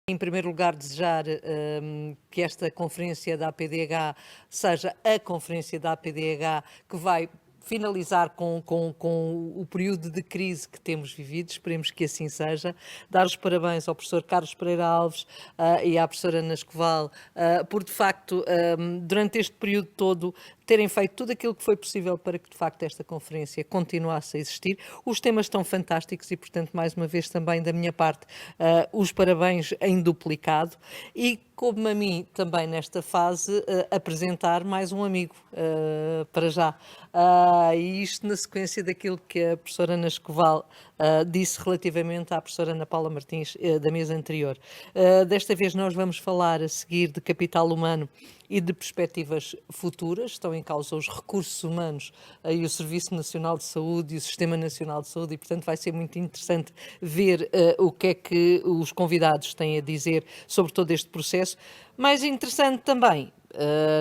Em primeiro lugar, desejar que esta conferência da APDH seja a conferência da APDH que vai finalizar com o período de crise que temos vivido, esperemos que assim seja. Dar os parabéns ao professor Carlos Pereira Alves e à professora Ana Escoval por, de facto, durante este período todo, terem feito tudo aquilo que foi possível para que, de facto, esta conferência continuasse a existir. Os temas estão fantásticos e, portanto, mais uma vez também da minha parte, os parabéns em duplicado e, como a mim também nesta fase, apresentar mais um amigo para já. E isto na sequência daquilo que a professora Ana Escoval disse relativamente à professora Ana Paula Martins da mesa anterior. Desta vez nós vamos falar a seguir de capital humano e de perspectivas futuras. Estão em causa os recursos humanos e o Serviço Nacional de Saúde e o Sistema Nacional de Saúde e, portanto, vai ser muito interessante ver o que é que os convidados têm a dizer sobre todo este processo. Mais interessante também,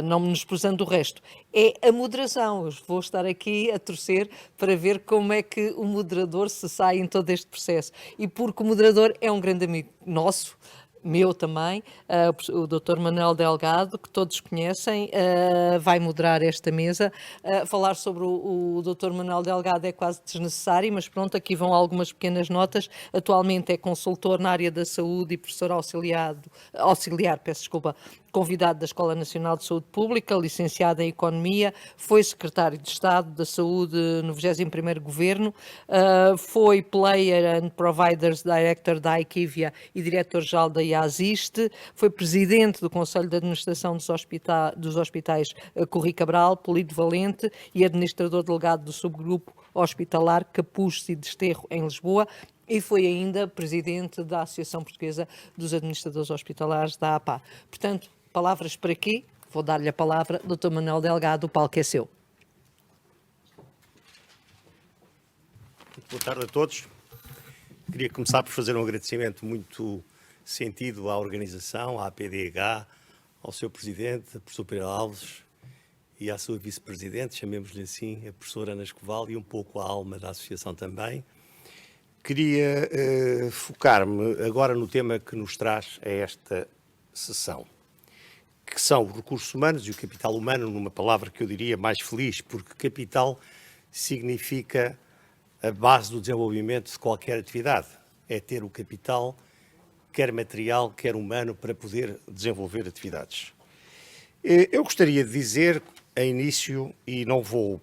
não menosprezando o resto, é a moderação. Eu vou estar aqui a torcer para ver como é que o moderador se sai em todo este processo. E porque o moderador é um grande amigo nosso, meu também, o Dr. Manuel Delgado, que todos conhecem, vai moderar esta mesa. Falar sobre o Dr. Manuel Delgado é quase desnecessário, mas pronto, aqui vão algumas pequenas notas. Atualmente é consultor na área da saúde e professor auxiliar, convidado da Escola Nacional de Saúde Pública, licenciado em Economia, foi secretário de Estado da Saúde no 21º Governo, foi Player and Providers Director da IQVIA e diretor-geral da IASIST, foi presidente do Conselho de Administração dos Hospitais Corri Cabral, Polido Valente e administrador delegado do subgrupo hospitalar Capuchos e Desterro em Lisboa, e foi ainda presidente da Associação Portuguesa dos Administradores Hospitalares, da APA. Portanto, palavras para aqui, vou dar-lhe a palavra, Dr. Manuel Delgado, o palco é seu. Muito boa tarde a todos. Queria começar por fazer um agradecimento muito sentido à organização, à APDH, ao seu presidente, a professor Pereira Alves, e à sua vice-presidente, chamemos-lhe assim, a professora Ana Escoval, e um pouco à alma da associação também. Queria focar-me agora no tema que nos traz a esta sessão, que são os recursos humanos e o capital humano, numa palavra que eu diria mais feliz, porque capital significa a base do desenvolvimento de qualquer atividade. É ter o capital, quer material, quer humano, para poder desenvolver atividades. Eu gostaria de dizer, a início, e não vou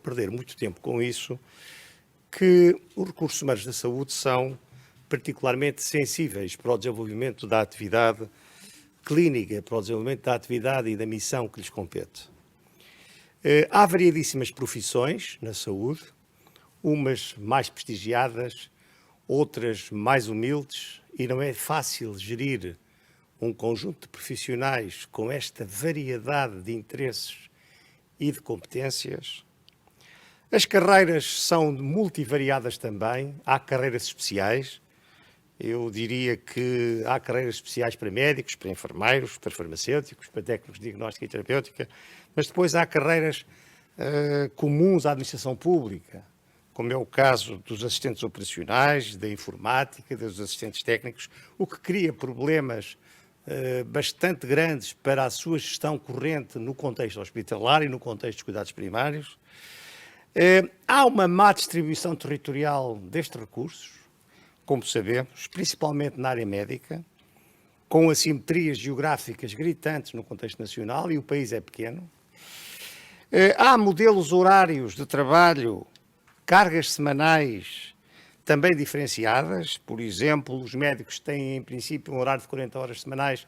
perder muito tempo com isso, que os recursos humanos da saúde são particularmente sensíveis para o desenvolvimento da atividade clínica, para o desenvolvimento da atividade e da missão que lhes compete. Há variedíssimas profissões na saúde, umas mais prestigiadas, outras mais humildes, e não é fácil gerir um conjunto de profissionais com esta variedade de interesses e de competências. As carreiras são multivariadas também, há carreiras especiais. Eu diria que há carreiras especiais para médicos, para enfermeiros, para farmacêuticos, para técnicos de diagnóstica e terapêutica, mas depois há carreiras comuns à administração pública, como é o caso dos assistentes operacionais, da informática, dos assistentes técnicos, o que cria problemas bastante grandes para a sua gestão corrente no contexto hospitalar e no contexto dos cuidados primários. Há uma má distribuição territorial destes recursos, como sabemos, principalmente na área médica, com assimetrias geográficas gritantes no contexto nacional, e o país é pequeno. Há modelos horários de trabalho, cargas semanais também diferenciadas. Por exemplo, os médicos têm, em princípio, um horário de 40 horas semanais,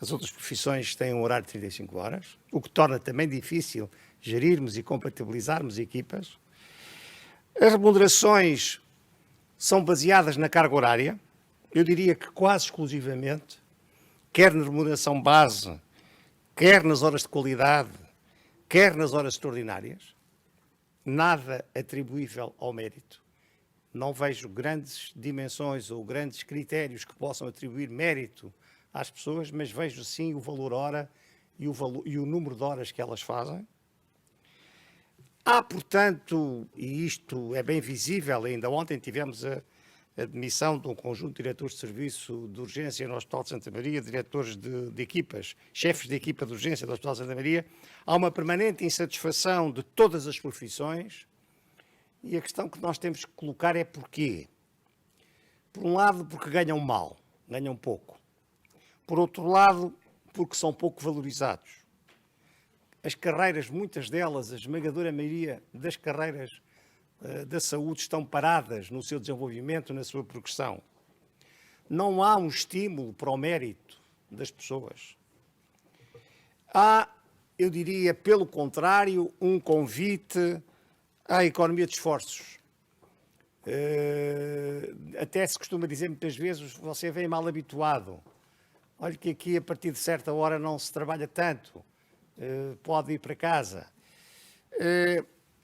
as outras profissões têm um horário de 35 horas, o que torna também difícil gerirmos e compatibilizarmos equipas. As remunerações são baseadas na carga horária, eu diria que quase exclusivamente, quer na remuneração base, quer nas horas de qualidade, quer nas horas extraordinárias, nada atribuível ao mérito. Não vejo grandes dimensões ou grandes critérios que possam atribuir mérito às pessoas, mas vejo sim o valor hora e o número de horas que elas fazem. Há, portanto, e isto é bem visível, ainda ontem tivemos a demissão de um conjunto de diretores de serviço de urgência no Hospital de Santa Maria, diretores de equipas, chefes de equipa de urgência do Hospital de Santa Maria. Há uma permanente insatisfação de todas as profissões e a questão que nós temos que colocar é porquê. Por um lado, porque ganham mal, ganham pouco. Por outro lado, porque são pouco valorizados. As carreiras, muitas delas, a esmagadora maioria das carreiras da saúde estão paradas no seu desenvolvimento, na sua progressão. Não há um estímulo para o mérito das pessoas. Há, eu diria, pelo contrário, um convite à economia de esforços. Até se costuma dizer muitas vezes, você vem mal habituado. Olha que aqui a partir de certa hora não se trabalha tanto, pode ir para casa.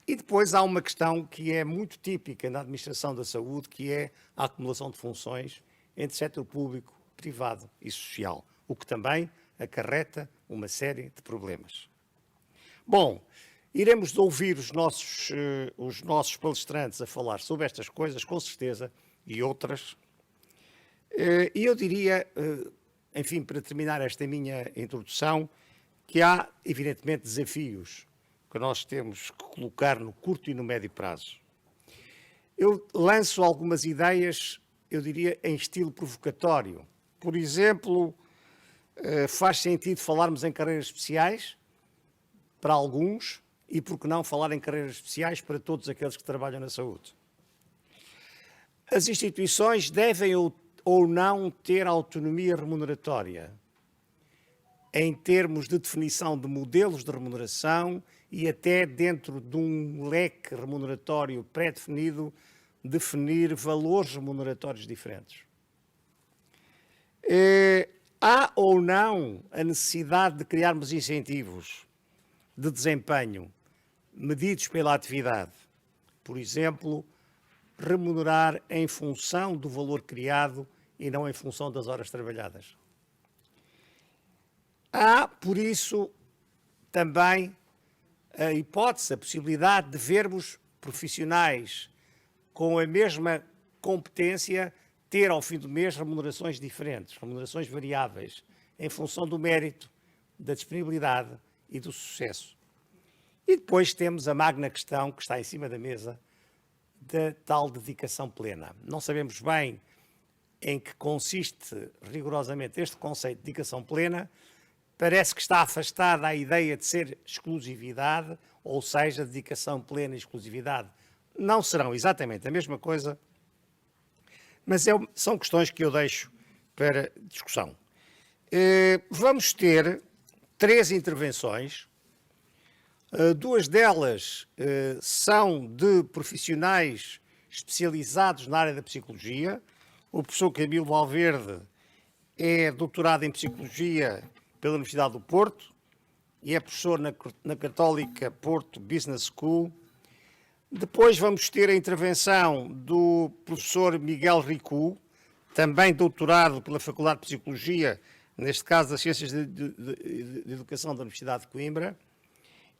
E depois há uma questão que é muito típica na administração da saúde, que é a acumulação de funções entre setor público, privado e social, o que também acarreta uma série de problemas. Bom, iremos ouvir os nossos palestrantes a falar sobre estas coisas, com certeza, e outras. E eu diria, enfim, para terminar esta minha introdução, que há, evidentemente, desafios que nós temos que colocar no curto e no médio prazo. Eu lanço algumas ideias, eu diria, em estilo provocatório. Por exemplo, faz sentido falarmos em carreiras especiais para alguns e, por que não, falar em carreiras especiais para todos aqueles que trabalham na saúde. As instituições devem ou não ter autonomia remuneratória em termos de definição de modelos de remuneração e até dentro de um leque remuneratório pré-definido, definir valores remuneratórios diferentes. Há ou não a necessidade de criarmos incentivos de desempenho medidos pela atividade? Por exemplo, remunerar em função do valor criado e não em função das horas trabalhadas. Há, por isso, também a hipótese, a possibilidade de vermos profissionais com a mesma competência ter, ao fim do mês, remunerações diferentes, remunerações variáveis, em função do mérito, da disponibilidade e do sucesso. E depois temos a magna questão que está em cima da mesa, da tal dedicação plena. Não sabemos bem em que consiste rigorosamente este conceito de dedicação plena. Parece que está afastada a ideia de ser exclusividade, ou seja, dedicação plena e exclusividade não serão exatamente a mesma coisa, mas são questões que eu deixo para discussão. Vamos ter 3 intervenções. Duas delas são de profissionais especializados na área da psicologia. O professor Camilo Valverde é doutorado em Psicologia pela Universidade do Porto e é professor na Católica Porto Business School. Depois vamos ter a intervenção do professor Miguel Ricu, também doutorado pela Faculdade de Psicologia, neste caso das Ciências de Educação da Universidade de Coimbra.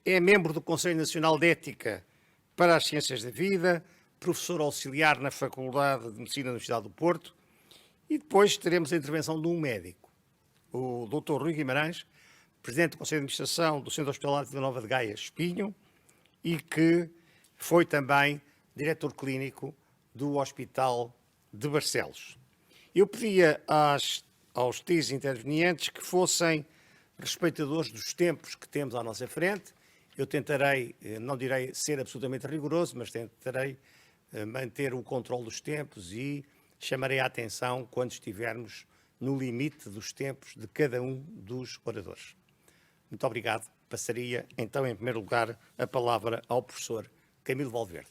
É membro do Conselho Nacional de Ética para as Ciências da Vida, professor auxiliar na Faculdade de Medicina da Universidade do Porto. E depois teremos a intervenção de um médico, o Dr. Rui Guimarães, presidente do Conselho de Administração do Centro Hospitalar de Vila Nova de Gaia, Espinho, e que foi também diretor clínico do Hospital de Barcelos. Eu pedia aos 3 intervenientes que fossem respeitadores dos tempos que temos à nossa frente. Eu tentarei, não direi ser absolutamente rigoroso, mas tentarei manter o controle dos tempos e chamarei a atenção quando estivermos no limite dos tempos de cada um dos oradores. Muito obrigado. Passaria, então, em primeiro lugar, a palavra ao professor Camilo Valverde.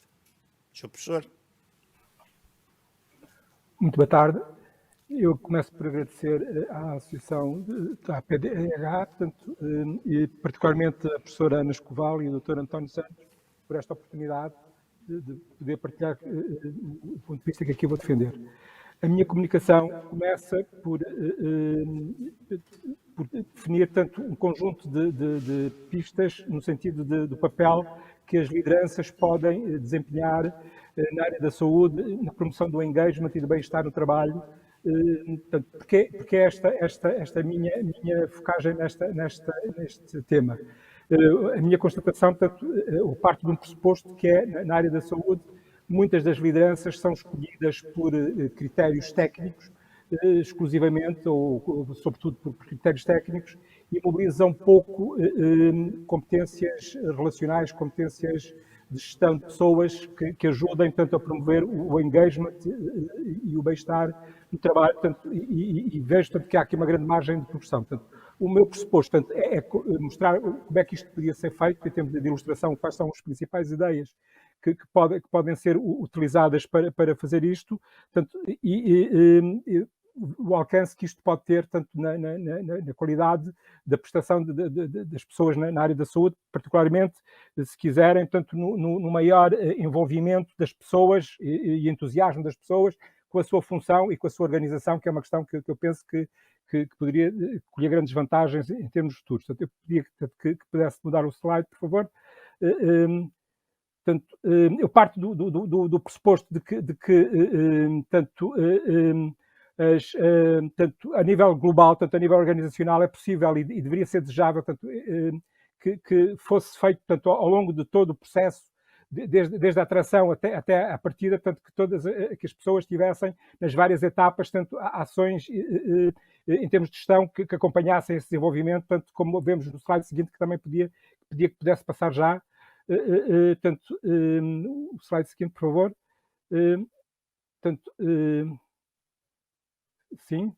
Sr. Professor. Muito boa tarde. Eu começo por agradecer à Associação da PDH, portanto, e particularmente a professora Ana Escoval e o Dr. António Santos por esta oportunidade de poder partilhar o ponto de vista que aqui vou defender. A minha comunicação começa por por definir, tanto um conjunto de pistas no sentido do papel que as lideranças podem desempenhar na área da saúde, na promoção do engagement e do bem-estar no trabalho. Portanto, porque esta minha focagem neste tema? A minha constatação, portanto, parte de um pressuposto que é, na área da saúde, muitas das lideranças são escolhidas por critérios técnicos, exclusivamente, ou sobretudo por critérios técnicos, e mobilizam pouco competências relacionais, competências de gestão de pessoas que ajudem, tanto a promover o engagement e o bem-estar no trabalho, portanto, e vejo, portanto, que há aqui uma grande margem de progressão. Portanto, o meu pressuposto, portanto, é mostrar como é que isto podia ser feito, em termos de ilustração, quais são as principais ideias que podem ser utilizadas para fazer isto, portanto, o alcance que isto pode ter, tanto na qualidade da prestação das pessoas na área da saúde, particularmente, se quiserem, portanto, no maior envolvimento das pessoas e entusiasmo das pessoas com a sua função e com a sua organização, que é uma questão que eu penso que poderia colher grandes vantagens em termos futuros. Portanto, eu pedia que pudesse mudar o slide, por favor. Portanto, eu parto do pressuposto de que tanto a nível global, tanto a nível organizacional, é possível e deveria ser desejável, tanto, que fosse feito, tanto, ao longo de todo o processo, desde a atração até a partida, tanto que as pessoas tivessem nas várias etapas, tanto ações em termos de gestão que acompanhassem esse desenvolvimento, tanto como vemos no slide seguinte, que também pedia que pudesse passar já. Portanto, o slide seguinte, por favor. Portanto, sim.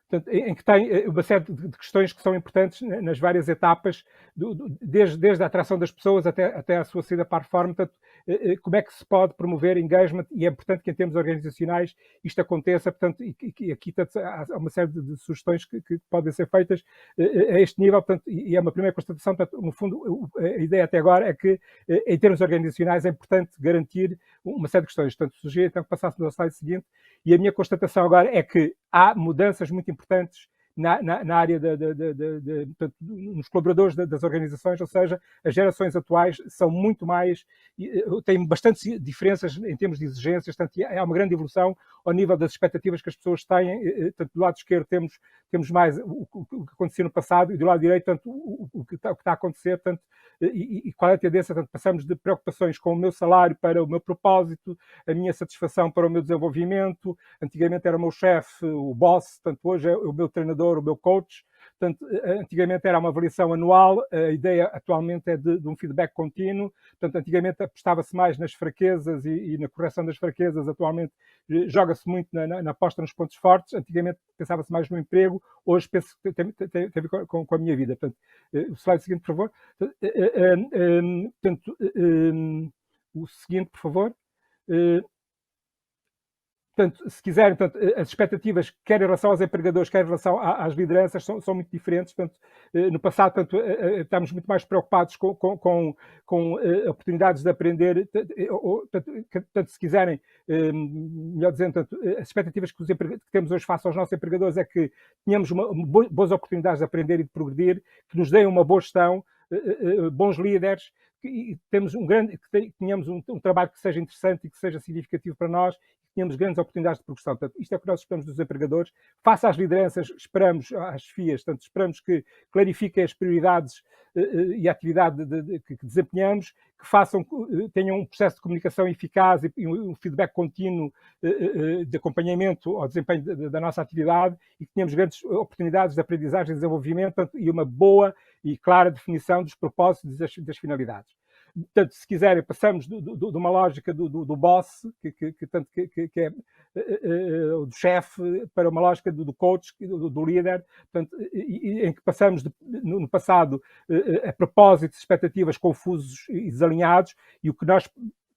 Portanto, em que tem uma série de questões que são importantes nas várias etapas, desde a atração das pessoas até a sua saída para a reforma. Portanto, como é que se pode promover engagement, e é importante que em termos organizacionais isto aconteça, portanto, e aqui portanto, há uma série de sugestões que podem ser feitas a este nível, portanto, e é uma primeira constatação. Portanto, no fundo, a ideia até agora é que em termos organizacionais é importante garantir uma série de questões. Portanto, sugiro então que passássemos ao slide seguinte, e a minha constatação agora é que há mudanças muito importantes na área nos colaboradores das organizações, ou seja, as gerações atuais são muito mais, têm bastantes diferenças em termos de exigências, portanto, há uma grande evolução ao nível das expectativas que as pessoas têm. Portanto, do lado esquerdo temos mais o que aconteceu no passado, e do lado direito, portanto, o que está a acontecer, portanto, e qual é a tendência. Portanto, passamos de preocupações com o meu salário para o meu propósito, a minha satisfação para o meu desenvolvimento. Antigamente era o meu chefe, o boss, portanto, hoje é o meu treinador, o meu coach. Portanto, antigamente era uma avaliação anual, a ideia atualmente é de um feedback contínuo. Portanto, antigamente apostava-se mais nas fraquezas e na correção das fraquezas, atualmente joga-se muito na aposta nos pontos fortes. Antigamente pensava-se mais no emprego, hoje penso que tem a ver com a minha vida. Portanto, o slide seguinte, por favor. Portanto, o seguinte, por favor. Portanto, se quiserem, portanto, as expectativas, quer em relação aos empregadores, quer em relação às lideranças, são muito diferentes. Portanto, no passado, portanto, estamos muito mais preocupados com oportunidades de aprender. Portanto, se quiserem, melhor dizendo, portanto, as expectativas que temos hoje face aos nossos empregadores é que tenhamos boas oportunidades de aprender e de progredir, que nos deem uma boa gestão, bons líderes, que tenhamos tenhamos um trabalho que seja interessante e que seja significativo para nós, que tenhamos grandes oportunidades de progressão. Portanto, isto é o que nós esperamos dos empregadores. Face às lideranças, esperamos, às chefias, portanto, esperamos que clarifiquem as prioridades e a atividade que desempenhamos, que tenham um processo de comunicação eficaz e um feedback contínuo de acompanhamento ao desempenho da nossa atividade, e que tenhamos grandes oportunidades de aprendizagem e desenvolvimento, portanto, e uma boa e clara definição dos propósitos e das finalidades. Portanto, se quiserem, passamos de uma lógica do boss, que é do chefe, para uma lógica do coach, do líder, portanto, em que passamos no passado a propósitos e expectativas confusos e desalinhados, e o que nós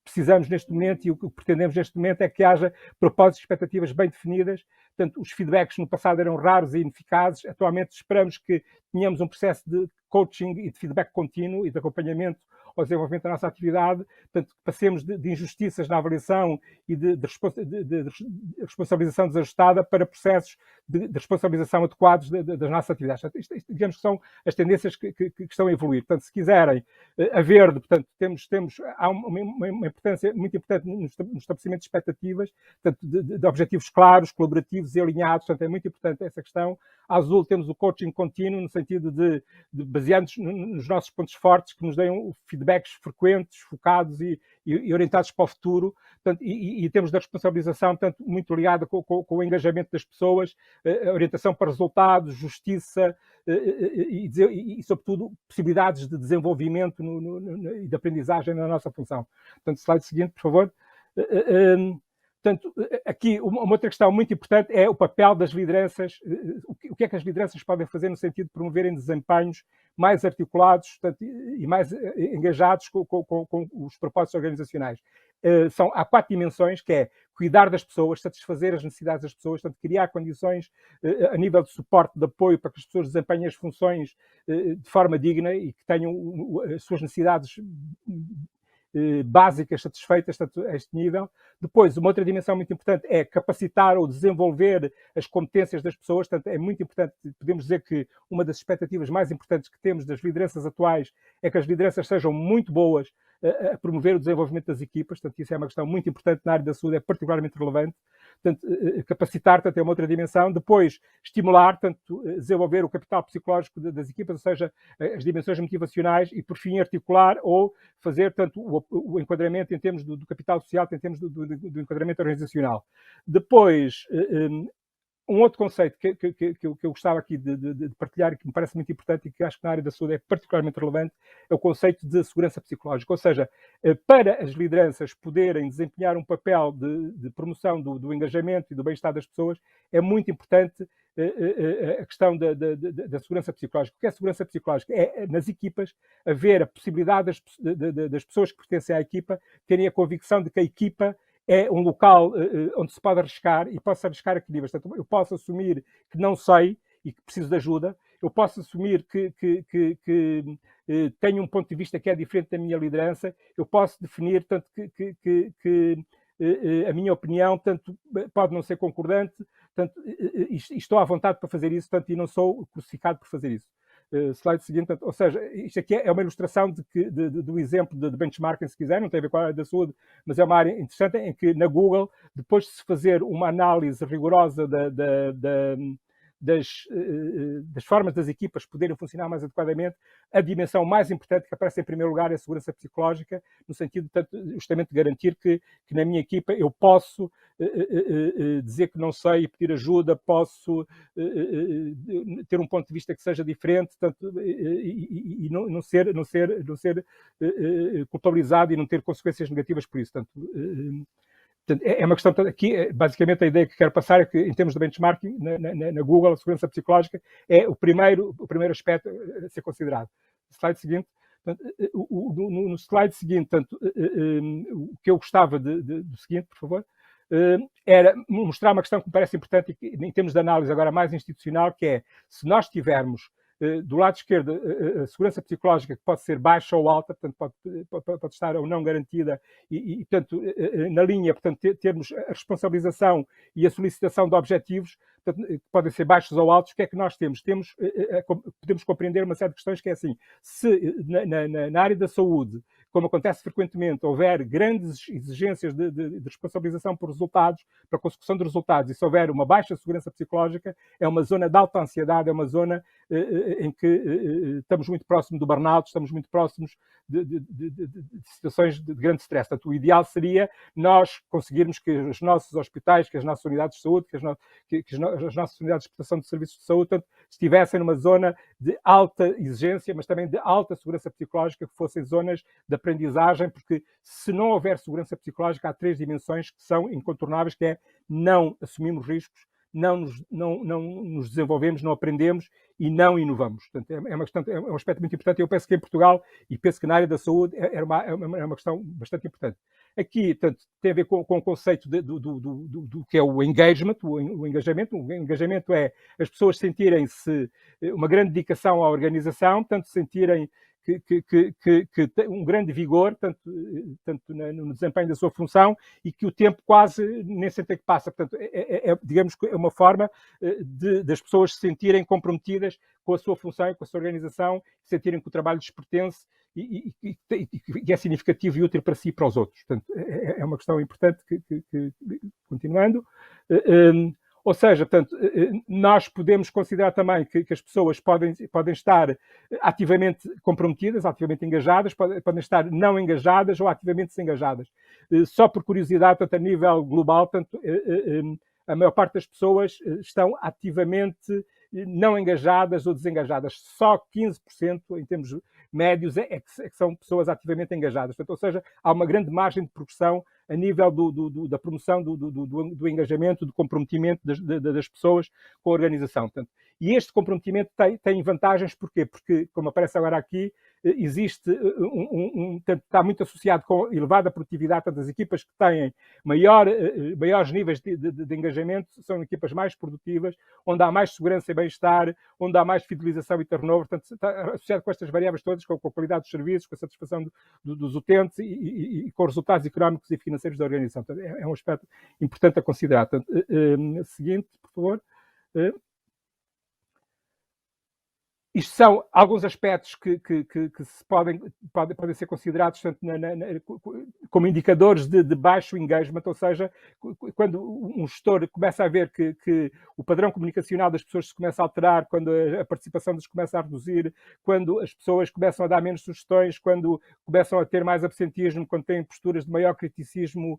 precisamos neste momento e o que pretendemos neste momento é que haja propósitos e expectativas bem definidas, portanto, os feedbacks no passado eram raros e ineficazes, atualmente esperamos que tenhamos um processo de coaching e de feedback contínuo e de acompanhamento ao desenvolvimento da nossa atividade, portanto, passemos de injustiças na avaliação e de responsabilização desajustada para processos de responsabilização adequados das nossas atividades. Portanto, isto, digamos que são as tendências que estão a evoluir. Portanto, se quiserem, a verde, portanto, há uma importância muito importante no estabelecimento de expectativas, portanto, de objetivos claros, colaborativos e alinhados, portanto, é muito importante essa questão. A azul temos o coaching contínuo, no sentido de baseando-nos nos nossos pontos fortes, que nos deem feedbacks frequentes, focados e orientados para o futuro, portanto, e temos da responsabilização, portanto, muito ligada com o engajamento das pessoas, a orientação para resultados, justiça e sobretudo, possibilidades de desenvolvimento e de aprendizagem na nossa função. Portanto, slide seguinte, por favor. Portanto, aqui uma outra questão muito importante é o papel das lideranças, o que é que as lideranças podem fazer no sentido de promoverem desempenhos mais articulados, portanto, e mais engajados com os propósitos organizacionais. Há 4 dimensões, que é cuidar das pessoas, satisfazer as necessidades das pessoas, portanto, criar condições a nível de suporte, de apoio, para que as pessoas desempenhem as funções de forma digna e que tenham as suas necessidades básicas satisfeitas, portanto, a este nível. Depois, uma outra dimensão muito importante é capacitar ou desenvolver as competências das pessoas, portanto, é muito importante, podemos dizer que uma das expectativas mais importantes que temos das lideranças atuais é que as lideranças sejam muito boas a promover o desenvolvimento das equipas, portanto, isso é uma questão muito importante na área da saúde, é particularmente relevante. Portanto, capacitar, portanto, é uma outra dimensão. Depois, estimular, portanto, desenvolver o capital psicológico das equipas, ou seja, as dimensões motivacionais, e, por fim, articular ou fazer, portanto, o enquadramento em termos do capital social, em termos do enquadramento organizacional. Depois, um outro conceito que eu gostava aqui de partilhar e que me parece muito importante e que acho que na área da saúde é particularmente relevante é o conceito de segurança psicológica, ou seja, para as lideranças poderem desempenhar um papel de promoção do engajamento e do bem-estar das pessoas, é muito importante a questão da segurança psicológica. O que é segurança psicológica? É, nas equipas, haver a possibilidade das pessoas que pertencem à equipa terem a convicção de que a equipa é um local onde se pode arriscar e posso arriscar equilíbrios. Portanto, eu posso assumir que não sei e que preciso de ajuda, eu posso assumir que tenho um ponto de vista que é diferente da minha liderança, eu posso definir, tanto que a minha opinião, tanto pode não ser concordante, tanto, e estou à vontade para fazer isso, tanto, e não sou crucificado por fazer isso. Slide seguinte, ou seja, isto aqui é uma ilustração do exemplo de benchmarking, se quiser, não tem a ver com a área da saúde, mas é uma área interessante em que na Google, depois de se fazer uma análise rigorosa das formas das equipas poderem funcionar mais adequadamente, a dimensão mais importante que aparece em primeiro lugar é a segurança psicológica, no sentido de justamente garantir que na minha equipa eu posso dizer que não sei e pedir ajuda, posso ter um ponto de vista que seja diferente, tanto, e não ser culpabilizado e não ter consequências negativas por isso. É uma questão, aqui, basicamente a ideia que quero passar é que, em termos de benchmarking, na Google, a segurança psicológica é o primeiro aspecto a ser considerado. Slide seguinte. No slide seguinte, o que eu gostava do seguinte, por favor, era mostrar uma questão que me parece importante em termos de análise agora mais institucional, que é, se nós tivermos do lado esquerdo a segurança psicológica, que pode ser baixa ou alta, portanto pode estar ou não garantida, e portanto, na linha, portanto, termos a responsabilização e a solicitação de objetivos, portanto, que podem ser baixos ou altos. O que é que nós temos? Podemos compreender uma série de questões, que é assim: se na área da saúde, como acontece frequentemente, houver grandes exigências de responsabilização por resultados, para a consecução de resultados, e se houver uma baixa segurança psicológica, é uma zona de alta ansiedade, é uma zona em que estamos muito próximos do burnout, estamos muito próximos de situações de grande stress. Portanto, o ideal seria nós conseguirmos que os nossos hospitais, que as nossas unidades de saúde, que as nossas unidades de prestação de serviços de saúde, portanto, estivessem numa zona de alta exigência, mas também de alta segurança psicológica, que fossem zonas de aprendizagem, porque se não houver segurança psicológica, há 3 dimensões que são incontornáveis, que é: não assumimos riscos, não nos desenvolvemos, não aprendemos e não inovamos. Portanto, é um aspecto muito importante. Eu penso que em Portugal, e penso que na área da saúde, é uma questão bastante importante. Aqui, portanto, tem a ver com o conceito do que é o engagement, o engajamento. O engajamento é as pessoas sentirem-se uma grande dedicação à organização, tanto sentirem que tem um grande vigor, tanto no desempenho da sua função, e que o tempo quase nem sentem que passa. Portanto, digamos que é uma forma das pessoas se sentirem comprometidas com a sua função e com a sua organização, sentirem que o trabalho lhes pertence e é significativo e útil para si e para os outros. Portanto, é uma questão importante continuando. Ou seja, portanto, nós podemos considerar também que as pessoas podem estar ativamente comprometidas, ativamente engajadas, podem estar não engajadas ou ativamente desengajadas. Só por curiosidade, portanto, a nível global, portanto, a maior parte das pessoas estão ativamente não engajadas ou desengajadas. Só 15%, em termos médios, é que são pessoas ativamente engajadas. Portanto, ou seja, há uma grande margem de progressão a nível da promoção do engajamento, do comprometimento das pessoas com a organização. Portanto, e este comprometimento tem vantagens, porquê? Porque, como aparece agora aqui, existe está muito associado com elevada produtividade. Portanto, as equipas que têm maiores níveis de engajamento são equipas mais produtivas, onde há mais segurança e bem-estar, onde há mais fidelização e turnover. Portanto, está associado com estas variáveis todas, com a qualidade dos serviços, com a satisfação dos utentes e com os resultados económicos e financeiros da organização. Portanto, é um aspecto importante a considerar. Portanto, seguinte, por favor. Isto são alguns aspectos que podem ser considerados como indicadores de baixo engagement, ou seja, quando um gestor começa a ver que o padrão comunicacional das pessoas se começa a alterar, quando a participação das começa a reduzir, quando as pessoas começam a dar menos sugestões, quando começam a ter mais absentismo, quando têm posturas de maior criticismo,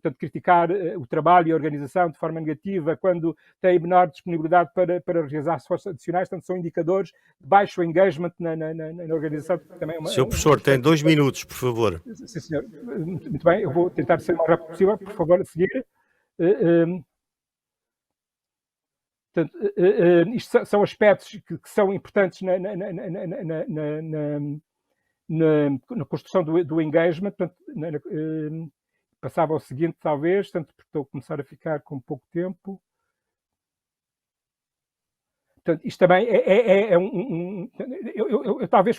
tanto criticar o trabalho e a organização de forma negativa, quando têm menor disponibilidade para realizar esforços adicionais, portanto, são indicadores baixo engagement na organização. Também Senhor professor, tem 2 minutos, por favor. Sim, senhor. Muito bem, eu vou tentar ser o mais rápido possível, por favor, a seguir. Portanto, isto são aspectos que são importantes na construção do engagement. Portanto, passava ao seguinte, talvez, tanto porque estou a começar a ficar com pouco tempo. Portanto, isto também eu talvez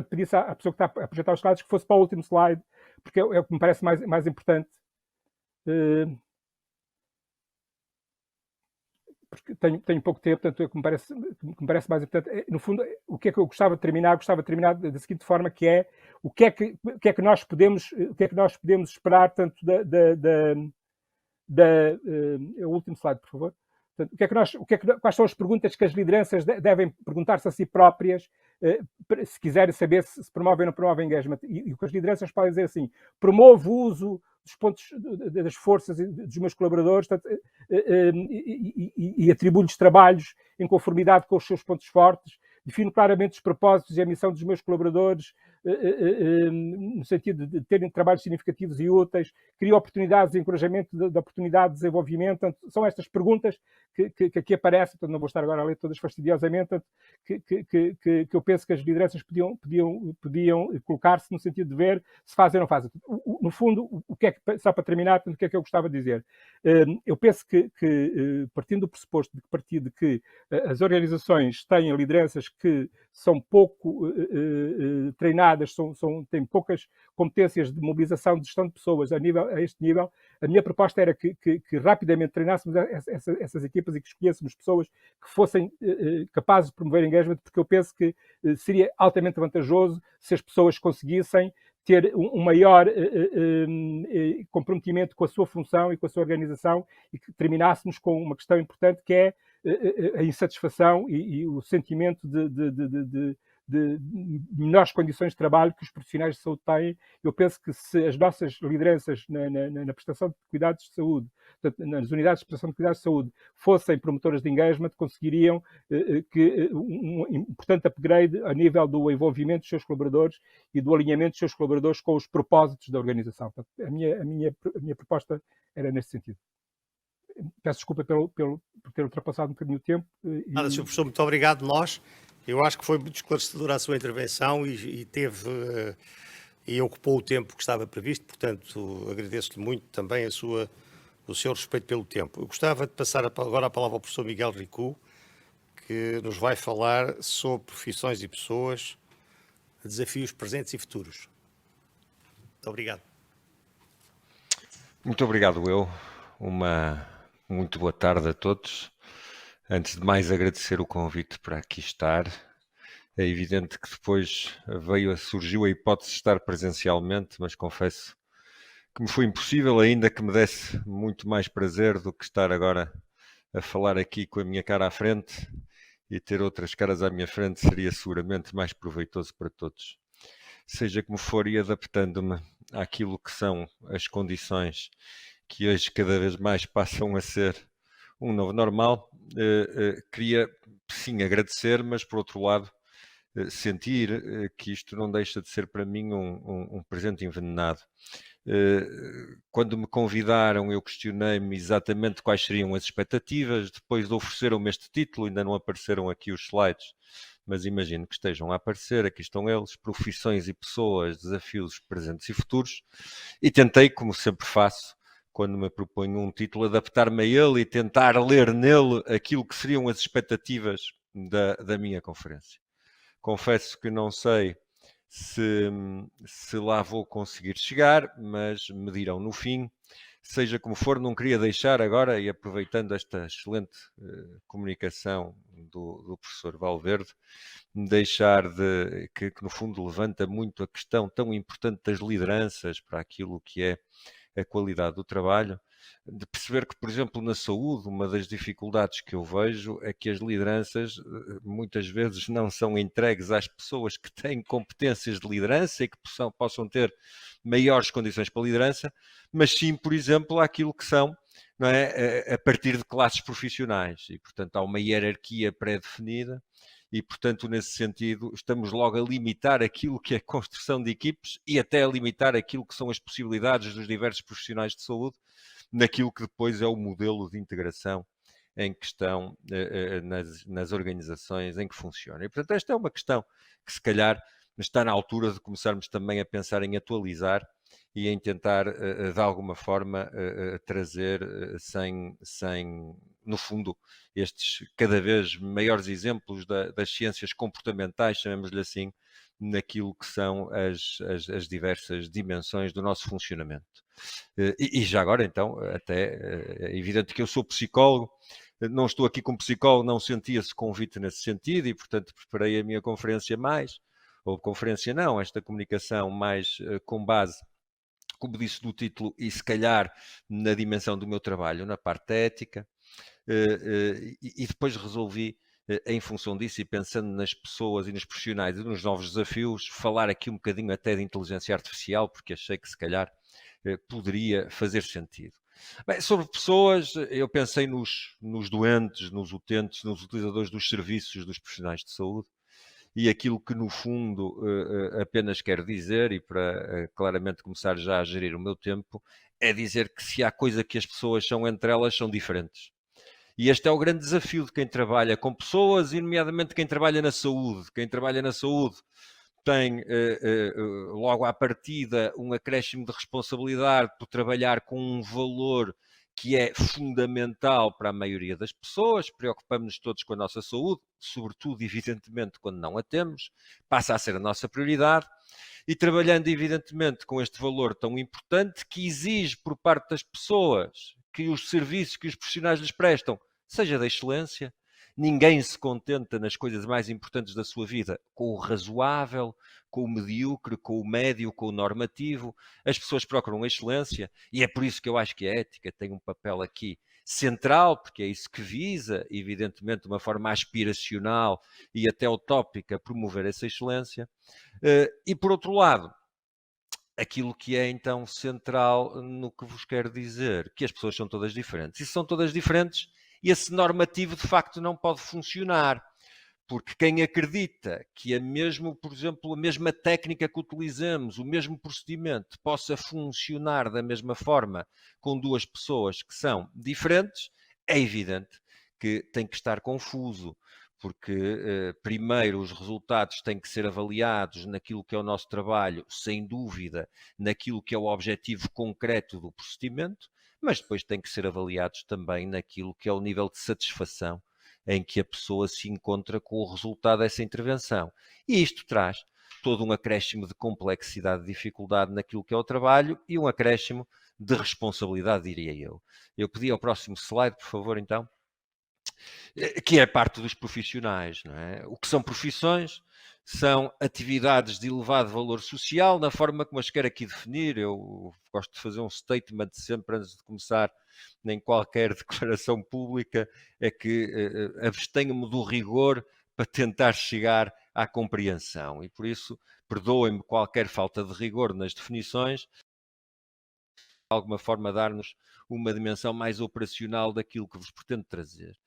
pedisse à pessoa que está a projetar os slides que fosse para o último slide, porque é o que me parece mais importante. Porque tenho pouco tempo, portanto, é o que me parece mais importante. No fundo, o que é que eu gostava de terminar? Gostava de terminar da seguinte forma, que é o que é que nós podemos esperar, tanto o último slide, por favor. Portanto, quais são as perguntas que as lideranças devem perguntar-se a si próprias, se quiserem saber se promovem ou não promovem engagement? E o que as lideranças podem dizer assim: promovo o uso dos pontos, das forças dos meus colaboradores, e atribuo-lhes trabalhos em conformidade com os seus pontos fortes, defino claramente os propósitos e a missão dos meus colaboradores, no sentido de terem trabalhos significativos e úteis, crio oportunidades de encorajamento de oportunidade de desenvolvimento. Portanto, são estas perguntas que aqui aparecem, portanto, não vou estar agora a ler todas fastidiosamente, que eu penso que as lideranças podiam colocar-se no sentido de ver se fazem ou não fazem. No fundo, só para terminar, o que é que eu gostava de dizer? Eu penso que partindo do pressuposto de que as organizações têm lideranças que são pouco treinadas, têm poucas competências de mobilização, de gestão de pessoas a este nível, a minha proposta era que rapidamente treinássemos essas equipas e que escolhêssemos pessoas que fossem capazes de promover engagement, porque eu penso que seria altamente vantajoso se as pessoas conseguissem ter um maior comprometimento com a sua função e com a sua organização, e que terminássemos com uma questão importante, que é a insatisfação e o sentimento de menores condições de trabalho que os profissionais de saúde têm. Eu penso que se as nossas lideranças na prestação de cuidados de saúde, nas unidades de prestação de cuidados de saúde, fossem promotoras de engagement, conseguiriam um importante upgrade a nível do envolvimento dos seus colaboradores e do alinhamento dos seus colaboradores com os propósitos da organização. Portanto, a minha proposta era nesse sentido. peço desculpa por ter ultrapassado um bocadinho o tempo. Nada, Sr. Professor, muito obrigado nós. Eu acho que foi muito esclarecedora a sua intervenção e teve e ocupou o tempo que estava previsto, portanto agradeço-lhe muito também o seu respeito pelo tempo. Eu gostava de passar agora a palavra ao professor Miguel Ricou, que nos vai falar sobre profissões e pessoas, desafios presentes e futuros. Muito obrigado. Muito obrigado, eu. Uma muito boa tarde a todos. Antes de mais, agradecer o convite para aqui estar. É evidente que depois surgiu a hipótese de estar presencialmente, mas confesso que me foi impossível, ainda que me desse muito mais prazer do que estar agora a falar aqui com a minha cara à frente, e ter outras caras à minha frente seria seguramente mais proveitoso para todos. Seja como for, e adaptando-me àquilo que são as condições que hoje cada vez mais passam a ser um novo normal, queria sim agradecer, mas por outro lado sentir que isto não deixa de ser para mim um presente envenenado. Quando me convidaram, eu questionei-me exatamente quais seriam as expectativas. Depois ofereceram-me este título, ainda não apareceram aqui os slides, mas imagino que estejam a aparecer. Aqui estão eles: profissões e pessoas, desafios presentes e futuros. E tentei, como sempre faço, quando me proponho um título, adaptar-me a ele e tentar ler nele aquilo que seriam as expectativas da minha conferência. Confesso que não sei se lá vou conseguir chegar, mas me dirão no fim. Seja como for, não queria deixar agora, e aproveitando esta excelente comunicação do professor Valverde, deixar que no fundo levanta muito a questão tão importante das lideranças para aquilo que é a qualidade do trabalho, de perceber que, por exemplo, na saúde, uma das dificuldades que eu vejo é que as lideranças muitas vezes não são entregues às pessoas que têm competências de liderança e que possam ter maiores condições para a liderança, mas sim, por exemplo, àquilo que são, não é, a partir de classes profissionais. E, portanto, há uma hierarquia pré-definida e, portanto, nesse sentido, estamos logo a limitar aquilo que é a construção de equipes e até a limitar aquilo que são as possibilidades dos diversos profissionais de saúde naquilo que depois é o modelo de integração em que estão nas organizações em que funciona. E, portanto, esta é uma questão que, se calhar, está na altura de começarmos também a pensar em atualizar e em tentar, de alguma forma, trazer no fundo, estes cada vez maiores exemplos das ciências comportamentais, chamemos-lhe assim, naquilo que são as diversas dimensões do nosso funcionamento. E já agora, então, até é evidente que eu sou psicólogo, não estou aqui como psicólogo, não senti esse convite nesse sentido e, portanto, preparei a minha conferência esta comunicação mais com base, como disse no título, e se calhar na dimensão do meu trabalho, na parte ética, e depois resolvi, em função disso e pensando nas pessoas e nos profissionais e nos novos desafios, falar aqui um bocadinho até de inteligência artificial, porque achei que se calhar poderia fazer sentido. Bem, sobre pessoas, eu pensei nos doentes, nos utentes, nos utilizadores dos serviços dos profissionais de saúde, e aquilo que no fundo apenas quero dizer, e para claramente começar já a gerir o meu tempo, é dizer que se há coisa que as pessoas são entre elas, são diferentes. E este é o grande desafio de quem trabalha com pessoas, e nomeadamente quem trabalha na saúde. Quem trabalha na saúde tem logo à partida um acréscimo de responsabilidade por trabalhar com um valor que é fundamental para a maioria das pessoas. Preocupamos-nos todos com a nossa saúde, sobretudo, evidentemente, quando não a temos, passa a ser a nossa prioridade, e trabalhando, evidentemente, com este valor tão importante que exige por parte das pessoas que os serviços que os profissionais lhes prestam seja da excelência. Ninguém se contenta nas coisas mais importantes da sua vida com o razoável, com o medíocre, com o médio, com o normativo. As pessoas procuram a excelência e é por isso que eu acho que a ética tem um papel aqui central, porque é isso que visa, evidentemente, de uma forma aspiracional e até utópica, promover essa excelência. E, por outro lado, aquilo que é então central no que vos quero dizer, que as pessoas são todas diferentes. E se são todas diferentes, esse normativo de facto não pode funcionar, Porque quem acredita que por exemplo, a mesma técnica que utilizamos, o mesmo procedimento, possa funcionar da mesma forma com duas pessoas que são diferentes, é evidente que tem que estar confuso, porque primeiro os resultados têm que ser avaliados naquilo que é o nosso trabalho, sem dúvida, naquilo que é o objetivo concreto do procedimento, mas depois têm que ser avaliados também naquilo que é o nível de satisfação em que a pessoa se encontra com o resultado dessa intervenção. E isto traz todo um acréscimo de complexidade, de dificuldade naquilo que é o trabalho e um acréscimo de responsabilidade, diria eu. Eu pedi ao próximo slide, por favor, então, que é parte dos profissionais, não é? O que são profissões? São atividades de elevado valor social, na forma como as quero aqui definir. Eu gosto de fazer um statement sempre antes de começar em qualquer declaração pública, é que abstenho-me do rigor para tentar chegar à compreensão. E por isso, perdoem-me qualquer falta de rigor nas definições, de alguma forma dar-nos uma dimensão mais operacional daquilo que vos pretendo trazer.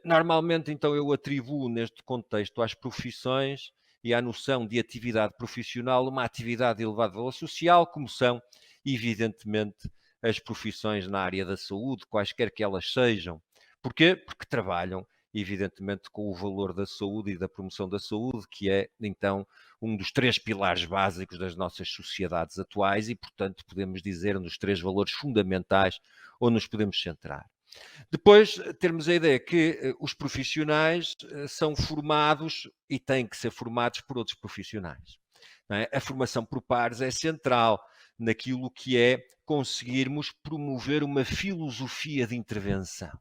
Normalmente, então, eu atribuo neste contexto às profissões e à noção de atividade profissional uma atividade de elevado valor social, como são, evidentemente, as profissões na área da saúde, quaisquer que elas sejam. Porquê? Porque trabalham, evidentemente, com o valor da saúde e da promoção da saúde, que é, então, um dos 3 pilares básicos das nossas sociedades atuais e, portanto, podemos dizer um dos 3 valores fundamentais onde nos podemos centrar. Depois, termos a ideia que os profissionais são formados e têm que ser formados por outros profissionais. Não é? A formação por pares é central naquilo que é conseguirmos promover uma filosofia de intervenção,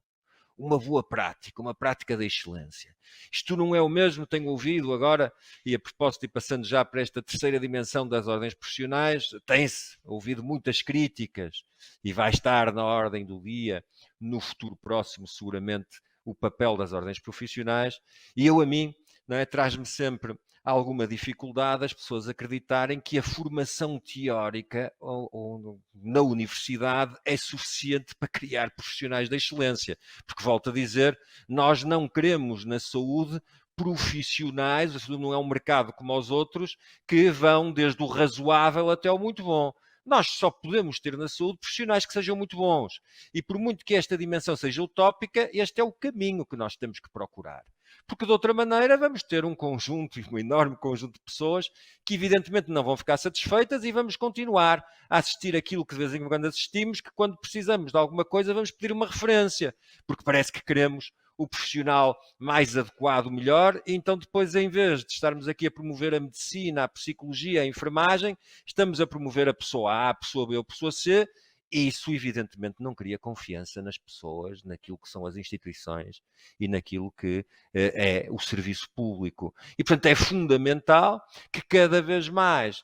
uma boa prática, uma prática da excelência. Isto não é o mesmo, tenho ouvido agora, e a propósito, e passando já para esta terceira dimensão das ordens profissionais, tem-se ouvido muitas críticas, e vai estar na ordem do dia, no futuro próximo, seguramente, o papel das ordens profissionais, e a mim, não é, traz-me sempre alguma dificuldade as pessoas acreditarem que a formação teórica ou na universidade é suficiente para criar profissionais de excelência. Porque, volto a dizer, nós não queremos na saúde profissionais, a saúde não é um mercado como os outros, que vão desde o razoável até o muito bom. Nós só podemos ter na saúde profissionais que sejam muito bons. E por muito que esta dimensão seja utópica, este é o caminho que nós temos que procurar. Porque de outra maneira vamos ter um conjunto, um enorme conjunto de pessoas que evidentemente não vão ficar satisfeitas e vamos continuar a assistir aquilo que de vez em quando assistimos, que quando precisamos de alguma coisa vamos pedir uma referência, porque parece que queremos o profissional mais adequado, melhor, e então depois, em vez de estarmos aqui a promover a medicina, a psicologia, a enfermagem, estamos a promover a pessoa A, a pessoa B ou a pessoa C, e isso evidentemente não cria confiança nas pessoas, naquilo que são as instituições e naquilo que é o serviço público. E portanto é fundamental que cada vez mais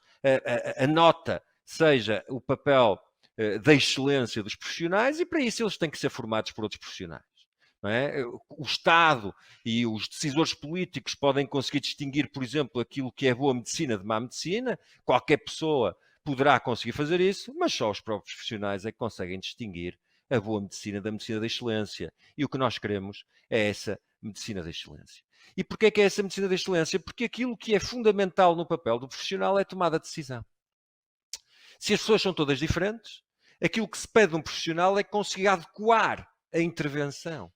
a nota seja o papel da excelência dos profissionais e para isso eles têm que ser formados por outros profissionais. Não é? O Estado e os decisores políticos podem conseguir distinguir, por exemplo, aquilo que é boa medicina de má medicina. Qualquer pessoa poderá conseguir fazer isso, mas só os próprios profissionais é que conseguem distinguir a boa medicina da medicina da excelência. E o que nós queremos é essa medicina da excelência. E porquê que é essa medicina da excelência? Porque aquilo que é fundamental no papel do profissional é a tomada de decisão. Se as pessoas são todas diferentes, aquilo que se pede de um profissional é conseguir adequar a intervenção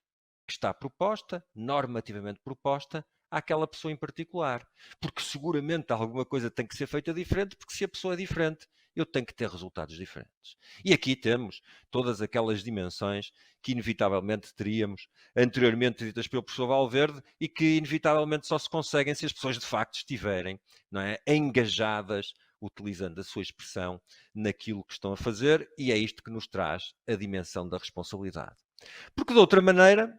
que está proposta, normativamente proposta, àquela pessoa em particular. Porque seguramente alguma coisa tem que ser feita diferente, porque se a pessoa é diferente, eu tenho que ter resultados diferentes. E aqui temos todas aquelas dimensões que inevitavelmente teríamos anteriormente ditas pelo professor Valverde e que inevitavelmente só se conseguem se as pessoas de facto estiverem, não é, engajadas, utilizando a sua expressão, naquilo que estão a fazer, e é isto que nos traz a dimensão da responsabilidade. Porque de outra maneira,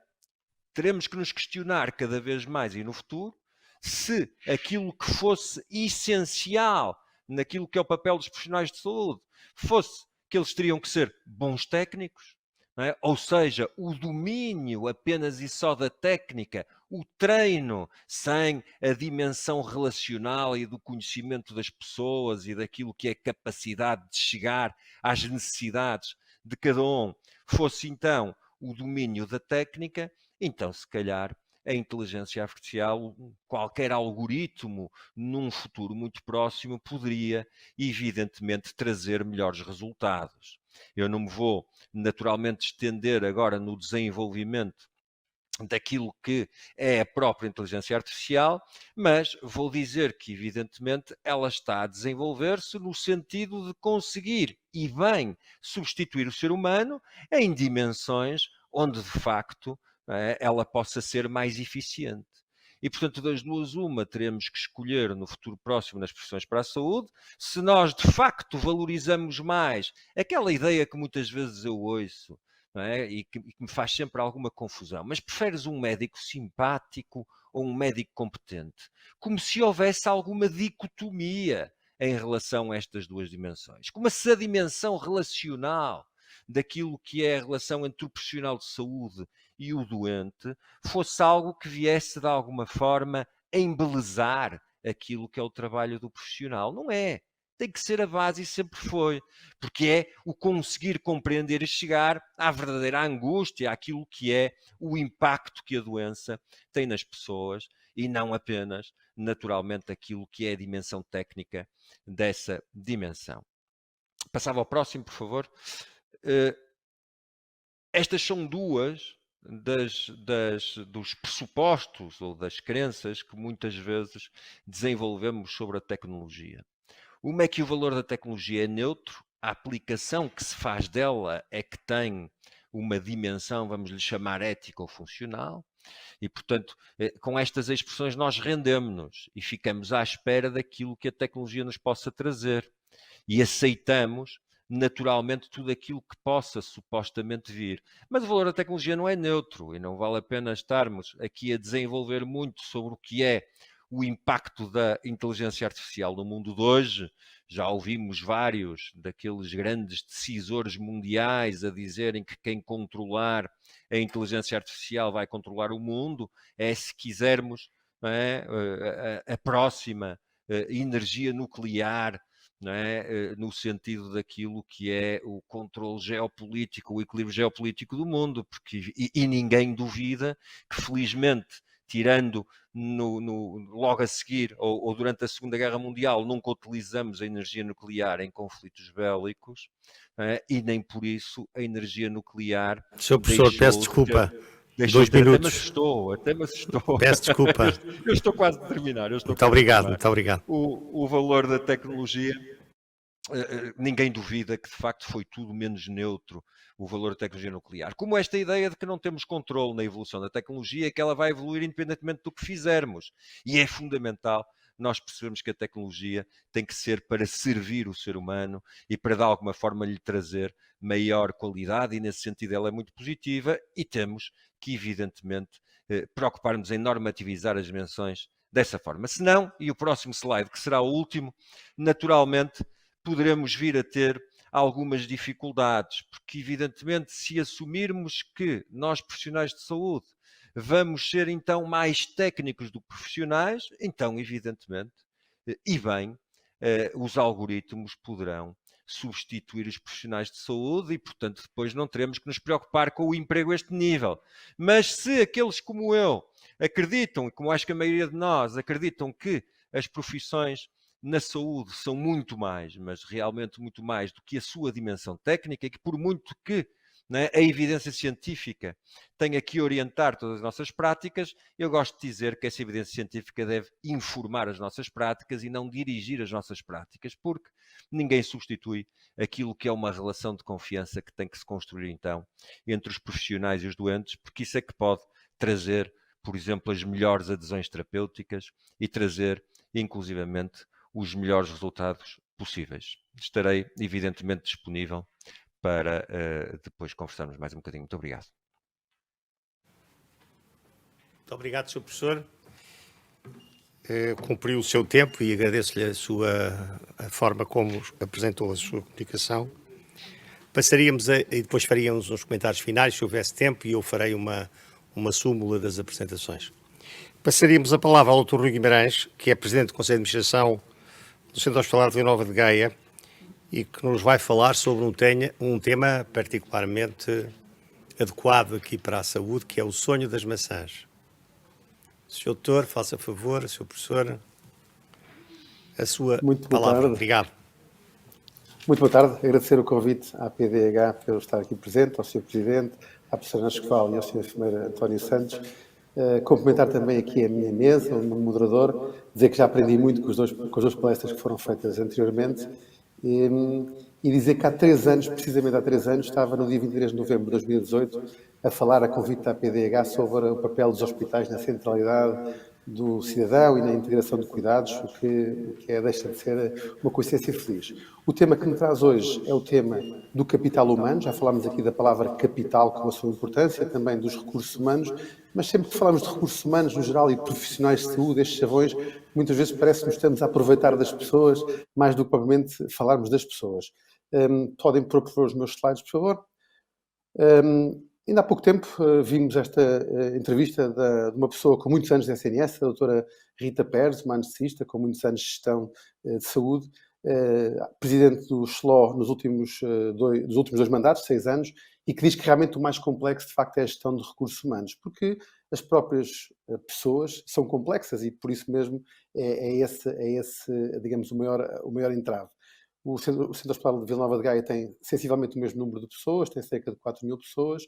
teremos que nos questionar cada vez mais e no futuro se aquilo que fosse essencial naquilo que é o papel dos profissionais de saúde fosse que eles teriam que ser bons técnicos, não é? Ou seja, o domínio apenas e só da técnica, o treino sem a dimensão relacional e do conhecimento das pessoas e daquilo que é a capacidade de chegar às necessidades de cada um, fosse então o domínio da técnica, então se calhar a inteligência artificial, qualquer algoritmo num futuro muito próximo poderia, evidentemente, trazer melhores resultados. Eu não me vou naturalmente estender agora no desenvolvimento daquilo que é a própria inteligência artificial, mas vou dizer que, evidentemente, ela está a desenvolver-se no sentido de conseguir, e bem, substituir o ser humano em dimensões onde, de facto, ela possa ser mais eficiente. E, portanto, das duas, uma, teremos que escolher no futuro próximo nas profissões para a saúde, se nós, de facto, valorizamos mais aquela ideia que muitas vezes eu ouço, não é? E que me faz sempre alguma confusão. Mas preferes um médico simpático ou um médico competente? Como se houvesse alguma dicotomia em relação a estas duas dimensões. Como se a dimensão relacional daquilo que é a relação entre o profissional de saúde e o doente fosse algo que viesse de alguma forma a embelezar aquilo que é o trabalho do profissional. Não é. Tem que ser a base e sempre foi, porque é o conseguir compreender e chegar à verdadeira angústia, àquilo que é o impacto que a doença tem nas pessoas e não apenas, naturalmente, aquilo que é a dimensão técnica dessa dimensão. Passava ao próximo, por favor. Estas são duas dos pressupostos ou das crenças que muitas vezes desenvolvemos sobre a tecnologia. Uma é que o valor da tecnologia é neutro, a aplicação que se faz dela é que tem uma dimensão, vamos lhe chamar ética ou funcional, e portanto, com estas expressões nós rendemos-nos e ficamos à espera daquilo que a tecnologia nos possa trazer e aceitamos naturalmente tudo aquilo que possa supostamente vir. Mas o valor da tecnologia não é neutro e não vale a pena estarmos aqui a desenvolver muito sobre o que é o impacto da inteligência artificial no mundo de hoje. Já ouvimos vários daqueles grandes decisores mundiais a dizerem que quem controlar a inteligência artificial vai controlar o mundo. É, se quisermos, a próxima energia nuclear, não é? No sentido daquilo que é o controle geopolítico, o equilíbrio geopolítico do mundo, porque, e ninguém duvida que, felizmente, tirando logo a seguir ou durante a Segunda Guerra Mundial, nunca utilizamos a energia nuclear em conflitos bélicos, e nem por isso a energia nuclear. Sr. Professor, peço desculpa. 2 minutos. Até me assustou. Peço desculpa. Eu estou quase a terminar. Muito obrigado, muito obrigado. O valor da tecnologia, ninguém duvida que de facto foi tudo menos neutro o valor da tecnologia nuclear. Como esta ideia de que não temos controle na evolução da tecnologia, que ela vai evoluir independentemente do que fizermos. E é fundamental nós percebemos que a tecnologia tem que ser para servir o ser humano e para de alguma forma lhe trazer maior qualidade, e nesse sentido ela é muito positiva, e temos que evidentemente preocupar-nos em normativizar as menções dessa forma. Se não, e o próximo slide, que será o último, naturalmente poderemos vir a ter algumas dificuldades, porque evidentemente se assumirmos que nós profissionais de saúde vamos ser então mais técnicos do que profissionais, então evidentemente, e bem, os algoritmos poderão substituir os profissionais de saúde e, portanto, depois não teremos que nos preocupar com o emprego a este nível. Mas se aqueles como eu acreditam, e como acho que a maioria de nós acreditam, que as profissões na saúde são muito mais, mas realmente muito mais do que a sua dimensão técnica, e que por muito que a evidência científica tenha que orientar todas as nossas práticas, eu gosto de dizer que essa evidência científica deve informar as nossas práticas e não dirigir as nossas práticas, porque ninguém substitui aquilo que é uma relação de confiança que tem que se construir então entre os profissionais e os doentes, porque isso é que pode trazer, por exemplo, as melhores adesões terapêuticas e trazer, inclusivamente, os melhores resultados possíveis. Estarei, evidentemente, disponível para depois conversarmos mais um bocadinho. Muito obrigado. Muito obrigado, Sr. Professor. Cumpriu o seu tempo e agradeço-lhe a forma como apresentou a sua comunicação. Passaríamos e depois faríamos uns comentários finais, se houvesse tempo, e eu farei uma súmula das apresentações. Passaríamos a palavra ao Dr. Rui Guimarães, que é Presidente do Conselho de Administração do Centro Hospitalar de Vila Nova de Gaia, e que nos vai falar sobre um tema particularmente adequado aqui para a saúde, que é o sonho das maçãs. Sr. Doutor, faça favor, Sr. Professor, a sua Muito boa palavra. tarde. Obrigado. Muito boa tarde. Agradecer o convite à PDH pelo estar aqui presente, ao Sr. Presidente, à professora Ana Escoval e ao Sr. Enfermeiro António Santos. Cumprimentar também aqui a minha mesa, o meu moderador, dizer que já aprendi muito com as duas palestras que foram feitas anteriormente e dizer que há 3 anos, precisamente há 3 anos, estava no dia 23 de novembro de 2018 a falar a convite da PDH sobre o papel dos hospitais na centralidade do cidadão e na integração de cuidados, o que deixa de ser uma coincidência feliz. O tema que me traz hoje é o tema do capital humano. Já falámos aqui da palavra capital com a sua importância, também dos recursos humanos, mas sempre que falamos de recursos humanos no geral e profissionais de saúde, estes chavões, muitas vezes parece que nos estamos a aproveitar das pessoas mais do que propriamente falarmos das pessoas. Podem pôr, por favor, os meus slides, por favor. Ainda há pouco tempo vimos esta entrevista de uma pessoa com muitos anos de SNS, a doutora Rita Pérez, uma anestesista com muitos anos de gestão de saúde, presidente do SLO dos últimos 2 mandatos, 6 anos, e que diz que realmente o mais complexo, de facto, é a gestão de recursos humanos, porque as próprias pessoas são complexas e, por isso mesmo, é esse, digamos, o maior entrave. O Centro Hospitalar de Vila Nova de Gaia tem sensivelmente o mesmo número de pessoas, tem cerca de 4.000 pessoas,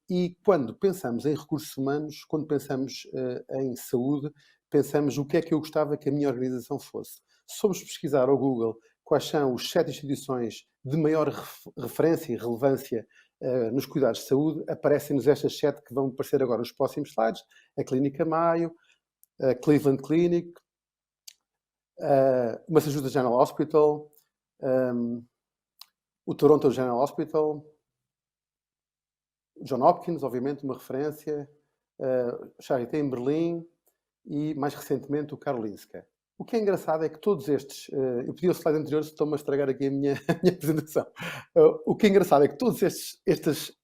e quando pensamos em recursos humanos, quando pensamos em saúde, pensamos o que é que eu gostava que a minha organização fosse. Se formos pesquisar ao Google quais são as 7 instituições de maior referência e relevância nos cuidados de saúde, aparecem-nos estas 7 que vão aparecer agora nos próximos slides: a Clínica Mayo, a Cleveland Clinic, o Massachusetts General Hospital, o Toronto General Hospital, John Hopkins, obviamente, uma referência, Charité em Berlim e, mais recentemente, o Karolinska. O que é engraçado é que todos estes... eu pedi ao slide anterior, se estão-me a estragar aqui a minha apresentação. O que é engraçado é que todas estas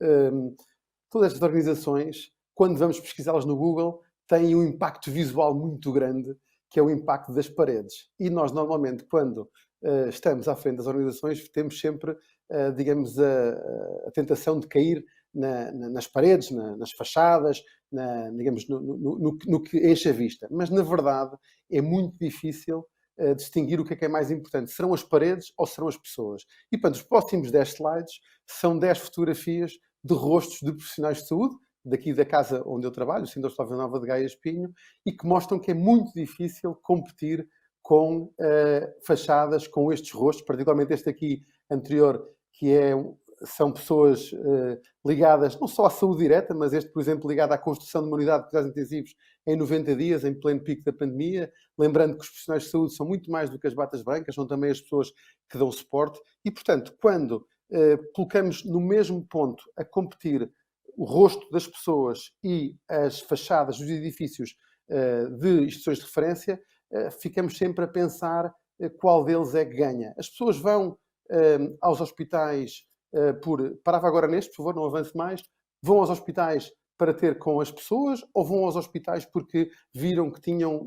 organizações, quando vamos pesquisá-las no Google, têm um impacto visual muito grande, que é o impacto das paredes. E nós, normalmente, quando estamos à frente das organizações, temos sempre, digamos, a tentação de cair nas paredes, nas fachadas, digamos, no que enche a vista. Mas, na verdade, é muito difícil distinguir o que é mais importante. Serão as paredes ou serão as pessoas? E, portanto, os próximos 10 slides são 10 fotografias de rostos de profissionais de saúde, daqui da casa onde eu trabalho, o Centro Hospitalar de Vila Nova de Gaia Espinho, e que mostram que é muito difícil competir com fachadas, com estes rostos, particularmente este aqui anterior, que são pessoas ligadas não só à saúde direta, mas este, por exemplo, ligado à construção de uma unidade de cuidados intensivos em 90 dias, em pleno pico da pandemia, lembrando que os profissionais de saúde são muito mais do que as batas brancas, são também as pessoas que dão suporte, e, portanto, quando colocamos no mesmo ponto a competir o rosto das pessoas e as fachadas dos edifícios de instituições de referência, ficamos sempre a pensar qual deles é que ganha. As pessoas vão aos hospitais parava agora neste, por favor, não avance mais. Vão aos hospitais para ter com as pessoas ou vão aos hospitais porque viram que tinham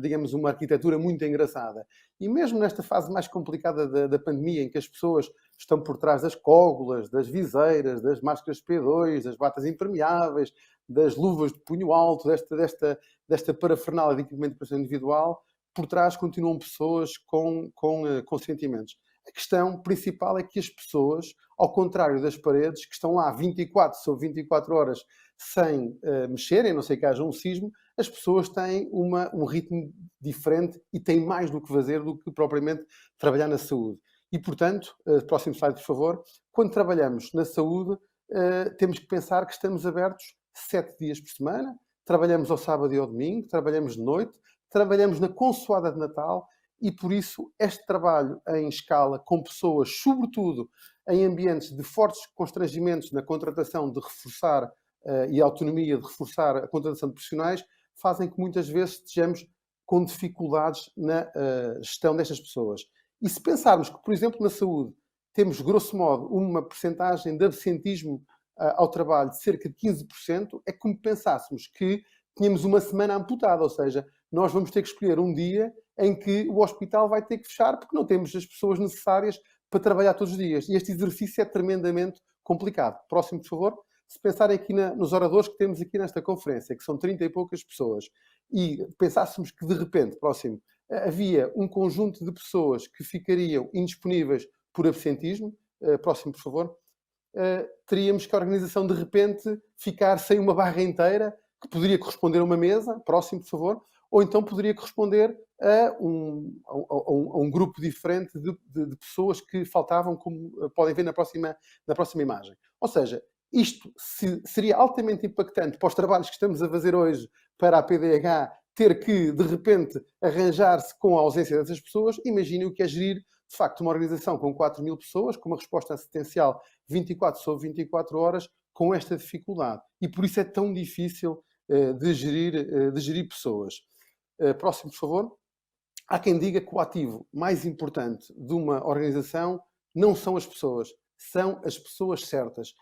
digamos, uma arquitetura muito engraçada? E mesmo nesta fase mais complicada da pandemia, em que as pessoas estão por trás das cógulas, das viseiras, das máscaras P2, das batas impermeáveis, das luvas de punho alto, desta parafernália de equipamento de proteção individual, por trás continuam pessoas com sentimentos. A questão principal é que as pessoas, ao contrário das paredes, que estão lá 24 sobre 24 horas sem mexerem, a não sei que haja um sismo, as pessoas têm um ritmo diferente e têm mais do que fazer do que propriamente trabalhar na saúde. E, portanto, próximo slide, por favor, quando trabalhamos na saúde, temos que pensar que estamos abertos 7 dias por semana, trabalhamos ao sábado e ao domingo, trabalhamos de noite, trabalhamos na consoada de Natal. E, por isso, este trabalho em escala, com pessoas, sobretudo em ambientes de fortes constrangimentos na contratação de reforçar e a autonomia de reforçar a contratação de profissionais, fazem que muitas vezes estejamos com dificuldades na gestão destas pessoas. E se pensarmos que, por exemplo, na saúde, temos, grosso modo, uma percentagem de absentismo ao trabalho de cerca de 15%, é como pensássemos que tínhamos uma semana amputada, ou seja, nós vamos ter que escolher um dia em que o hospital vai ter que fechar porque não temos as pessoas necessárias para trabalhar todos os dias. E este exercício é tremendamente complicado. Próximo, por favor. Se pensarem aqui nos oradores que temos aqui nesta conferência, que são 30 e poucas pessoas, e pensássemos que de repente, próximo, havia um conjunto de pessoas que ficariam indisponíveis por absentismo, próximo, por favor, teríamos que a organização de repente ficar sem uma barra inteira, que poderia corresponder a uma mesa, próximo, por favor, ou então poderia corresponder a um grupo diferente de pessoas que faltavam, como podem ver na próxima imagem. Ou seja, isto seria altamente impactante para os trabalhos que estamos a fazer hoje para a PDH ter que, de repente, arranjar-se com a ausência dessas pessoas. Imaginem o que é gerir, de facto, uma organização com 4.000 pessoas, com uma resposta assistencial 24 sobre 24 horas, com esta dificuldade. E por isso é tão difícil de gerir pessoas. Próximo, por favor. Há quem diga que o ativo mais importante de uma organização não são as pessoas, são as pessoas certas.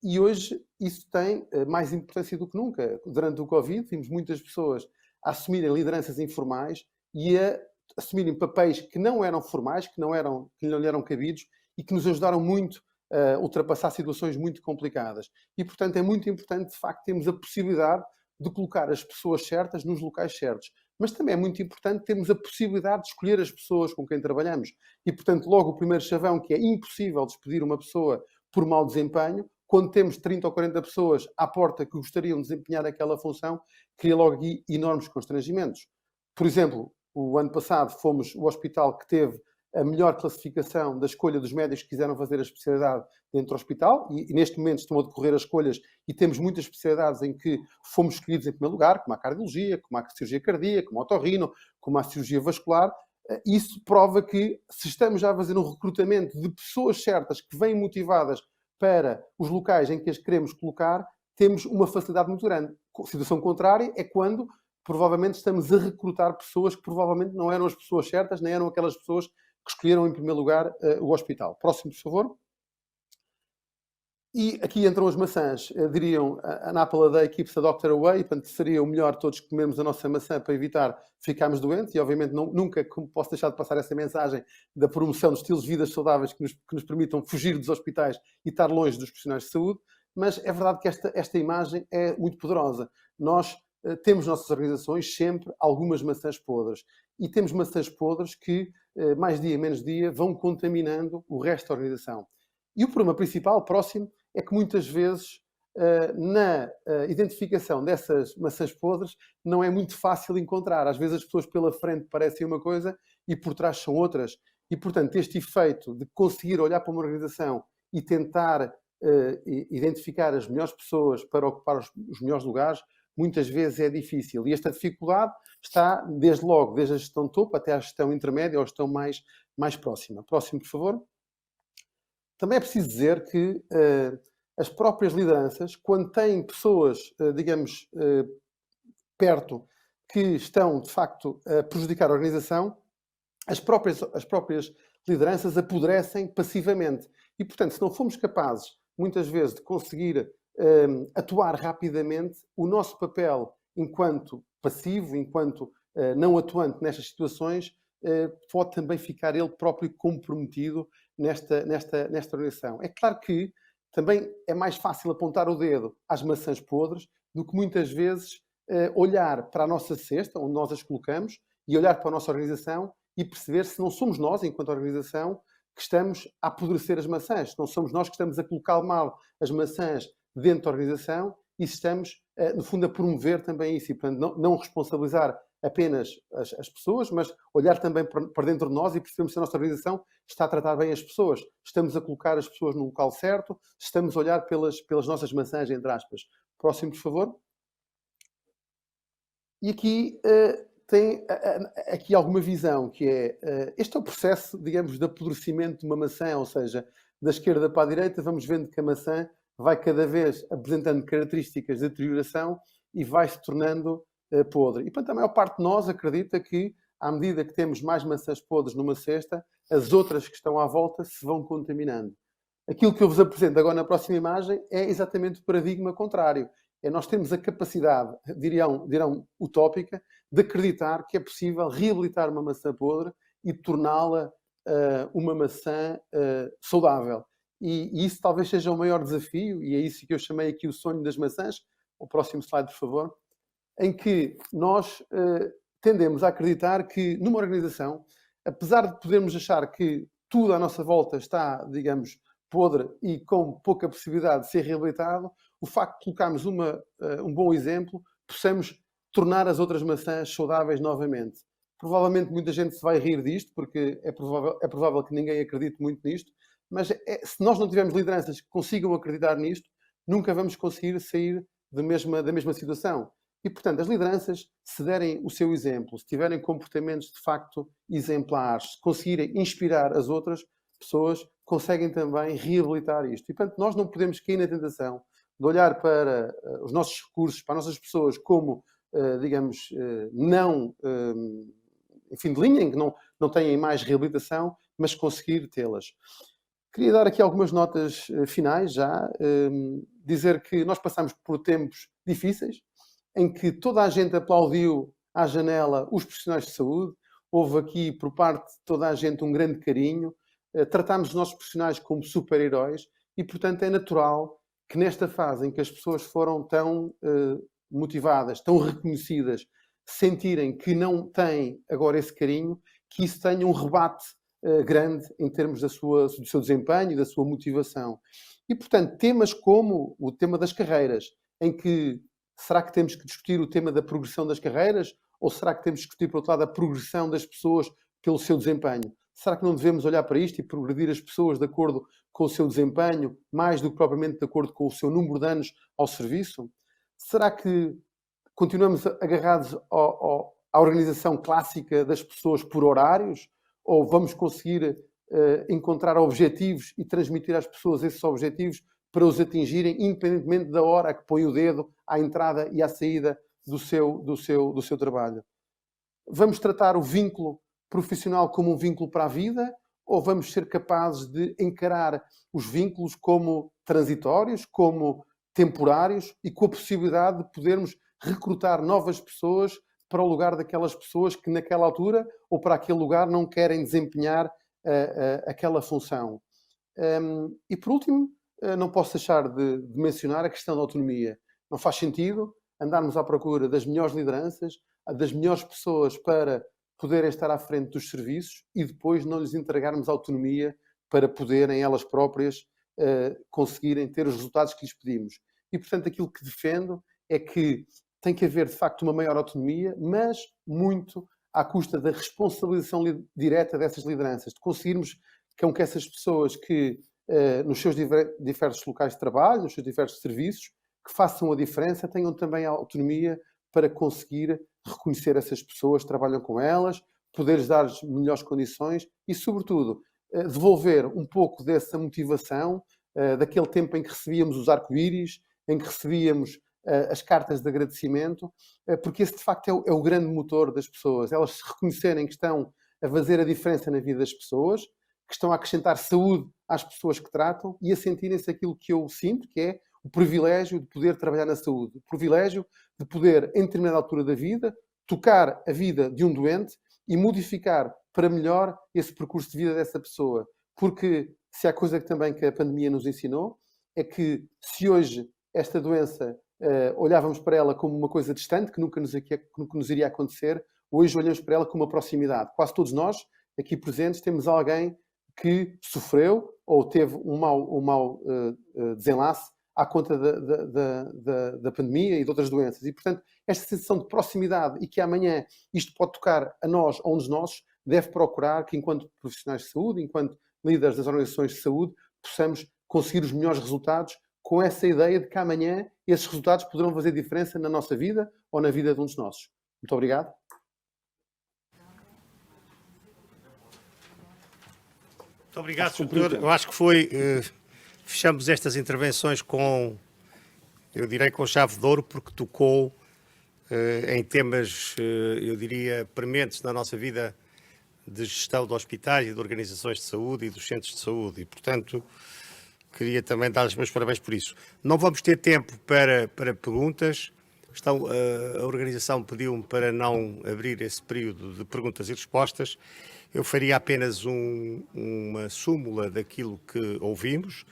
E hoje isso tem mais importância do que nunca. Durante o Covid, vimos muitas pessoas a assumirem lideranças informais e a assumirem papéis que não eram formais, que não lhe eram cabidos e que nos ajudaram muito a ultrapassar situações muito complicadas. E, portanto, é muito importante, de facto, termos a possibilidade de colocar as pessoas certas nos locais certos. Mas também é muito importante termos a possibilidade de escolher as pessoas com quem trabalhamos. E, portanto, logo o primeiro chavão, que é impossível despedir uma pessoa por mau desempenho, quando temos 30 ou 40 pessoas à porta que gostariam de desempenhar aquela função, cria logo aqui enormes constrangimentos. Por exemplo, o ano passado fomos o hospital que teve a melhor classificação da escolha dos médicos que quiseram fazer a especialidade dentro do hospital e neste momento estão a decorrer as escolhas e temos muitas especialidades em que fomos escolhidos em primeiro lugar, como a cardiologia, como a cirurgia cardíaca, como a otorrino, como a cirurgia vascular. Isso prova que se estamos já a fazer um recrutamento de pessoas certas que vêm motivadas para os locais em que as queremos colocar, temos uma facilidade muito grande. A situação contrária é quando provavelmente estamos a recrutar pessoas que provavelmente não eram as pessoas certas, nem eram aquelas pessoas que escolheram em primeiro lugar o hospital. Próximo, por favor. E aqui entram as maçãs. Diriam, an apple a day keeps the doctor away. Portanto, seria o melhor todos comermos a nossa maçã para evitar ficarmos doentes. E, obviamente, nunca posso deixar de passar essa mensagem da promoção de estilos de vida saudáveis que nos permitam fugir dos hospitais e estar longe dos profissionais de saúde. Mas é verdade que esta imagem é muito poderosa. Nós temos nossas organizações sempre algumas maçãs podres. E temos maçãs podres que, mais dia, menos dia, vão contaminando o resto da organização. E o problema principal, próximo, é que muitas vezes na identificação dessas maçãs podres não é muito fácil encontrar. Às vezes as pessoas pela frente parecem uma coisa e por trás são outras. E, portanto, este efeito de conseguir olhar para uma organização e tentar identificar as melhores pessoas para ocupar os melhores lugares, muitas vezes é difícil. E esta dificuldade está desde logo, desde a gestão topo até a gestão intermédia ou a gestão mais próxima. Próximo, por favor. Também é preciso dizer que as próprias lideranças, quando têm pessoas, digamos, perto, que estão, de facto, a prejudicar a organização, as próprias lideranças apodrecem passivamente. E, portanto, se não formos capazes, muitas vezes, de conseguir atuar rapidamente, o nosso papel enquanto passivo, enquanto não atuante nestas situações, pode também ficar ele próprio comprometido nesta organização. É claro que também é mais fácil apontar o dedo às maçãs podres do que muitas vezes olhar para a nossa cesta, onde nós as colocamos, e olhar para a nossa organização e perceber se não somos nós, enquanto organização, que estamos a apodrecer as maçãs, se não somos nós que estamos a colocar mal as maçãs dentro da organização e se estamos, no fundo, a promover também isso. E, portanto, não responsabilizar apenas as pessoas, mas olhar também para dentro de nós e percebermos se a nossa organização está a tratar bem as pessoas. Estamos a colocar as pessoas no local certo, estamos a olhar pelas nossas maçãs, entre aspas. Próximo, por favor. E aqui tem aqui alguma visão, que é, este é o processo, digamos, de apodrecimento de uma maçã, ou seja, da esquerda para a direita, vamos vendo que a maçã vai cada vez apresentando características de deterioração e vai se tornando podre. E, portanto, a maior parte de nós acredita que, à medida que temos mais maçãs podres numa cesta, as outras que estão à volta se vão contaminando. Aquilo que eu vos apresento agora na próxima imagem é exatamente o paradigma contrário. É nós termos a capacidade, dirão utópica, de acreditar que é possível reabilitar uma maçã podre e torná-la uma maçã saudável. e isso talvez seja o maior desafio, e é isso que eu chamei aqui o sonho das maçãs. O próximo slide, por favor. Em que nós tendemos a acreditar que numa organização, apesar de podermos achar que tudo à nossa volta está, digamos, podre e com pouca possibilidade de ser reabilitado, o facto de colocarmos um bom exemplo, possamos tornar as outras maçãs saudáveis novamente. Provavelmente muita gente se vai rir disto, porque é provável que ninguém acredite muito nisto, mas se nós não tivermos lideranças que consigam acreditar nisto, nunca vamos conseguir sair da mesma situação. E, portanto, as lideranças, se derem o seu exemplo, se tiverem comportamentos de facto exemplares, se conseguirem inspirar as outras pessoas, conseguem também reabilitar isto. E, portanto, nós não podemos cair na tentação de olhar para os nossos recursos, para as nossas pessoas como, digamos, não, enfim, de linha, em que não têm mais reabilitação, mas conseguir tê-las. Queria dar aqui algumas notas finais já, dizer que nós passamos por tempos difíceis, em que toda a gente aplaudiu à janela os profissionais de saúde, houve aqui por parte de toda a gente um grande carinho, tratámos os nossos profissionais como super-heróis e, portanto, é natural que nesta fase em que as pessoas foram tão motivadas, tão reconhecidas, sentirem que não têm agora esse carinho, que isso tenha um rebate grande em termos do seu desempenho e da sua motivação. E, portanto, temas como o tema das carreiras, em que será que temos que discutir o tema da progressão das carreiras ou será que temos que discutir, por outro lado, a progressão das pessoas pelo seu desempenho? Será que não devemos olhar para isto e progredir as pessoas de acordo com o seu desempenho, mais do que propriamente de acordo com o seu número de anos ao serviço? Será que continuamos agarrados à organização clássica das pessoas por horários? Ou vamos conseguir encontrar objetivos e transmitir às pessoas esses objetivos para os atingirem, independentemente da hora que põe o dedo à entrada e à saída do seu trabalho? Vamos tratar o vínculo profissional como um vínculo para a vida ou vamos ser capazes de encarar os vínculos como transitórios, como temporários e com a possibilidade de podermos recrutar novas pessoas para o lugar daquelas pessoas que naquela altura ou para aquele lugar não querem desempenhar aquela função? E por último, não posso deixar de mencionar a questão da autonomia. Não faz sentido andarmos à procura das melhores lideranças, das melhores pessoas para poderem estar à frente dos serviços e depois não lhes entregarmos autonomia para poderem elas próprias conseguirem ter os resultados que lhes pedimos. E, portanto, aquilo que defendo é que tem que haver, de facto, uma maior autonomia, mas muito à custa da responsabilização direta dessas lideranças, de conseguirmos que essas pessoas que nos seus diversos locais de trabalho, nos seus diversos serviços, que façam a diferença, tenham também a autonomia para conseguir reconhecer essas pessoas que trabalham com elas, poder-lhes dar as melhores condições e, sobretudo, devolver um pouco dessa motivação, daquele tempo em que recebíamos os arco-íris, em que recebíamos as cartas de agradecimento, porque esse, de facto, é o grande motor das pessoas. Elas se reconhecerem que estão a fazer a diferença na vida das pessoas, que estão a acrescentar saúde às pessoas que tratam e a sentirem-se aquilo que eu sinto, que é o privilégio de poder trabalhar na saúde, o privilégio de poder, em determinada altura da vida, tocar a vida de um doente e modificar para melhor esse percurso de vida dessa pessoa. Porque se há coisa que também que a pandemia nos ensinou, é que se hoje esta doença olhávamos para ela como uma coisa distante, que nunca nos iria acontecer, hoje olhamos para ela com uma proximidade. Quase todos nós, aqui presentes, temos alguém que sofreu ou teve um mau desenlace à conta da pandemia e de outras doenças. E, portanto, esta sensação de proximidade e que amanhã isto pode tocar a nós ou um dos nossos, deve procurar que, enquanto profissionais de saúde, enquanto líderes das organizações de saúde, possamos conseguir os melhores resultados com essa ideia de que amanhã esses resultados poderão fazer diferença na nossa vida ou na vida de um dos nossos. Muito obrigado. Muito obrigado, Sr. Doutor. Eu acho que fechamos estas intervenções com chave de ouro, porque tocou em temas, eu diria, prementes na nossa vida de gestão de hospitais e de organizações de saúde e dos centros de saúde. E, portanto, queria também dar os meus parabéns por isso. Não vamos ter tempo para perguntas. a organização pediu-me para não abrir esse período de perguntas e respostas. Eu faria apenas uma súmula daquilo que ouvimos.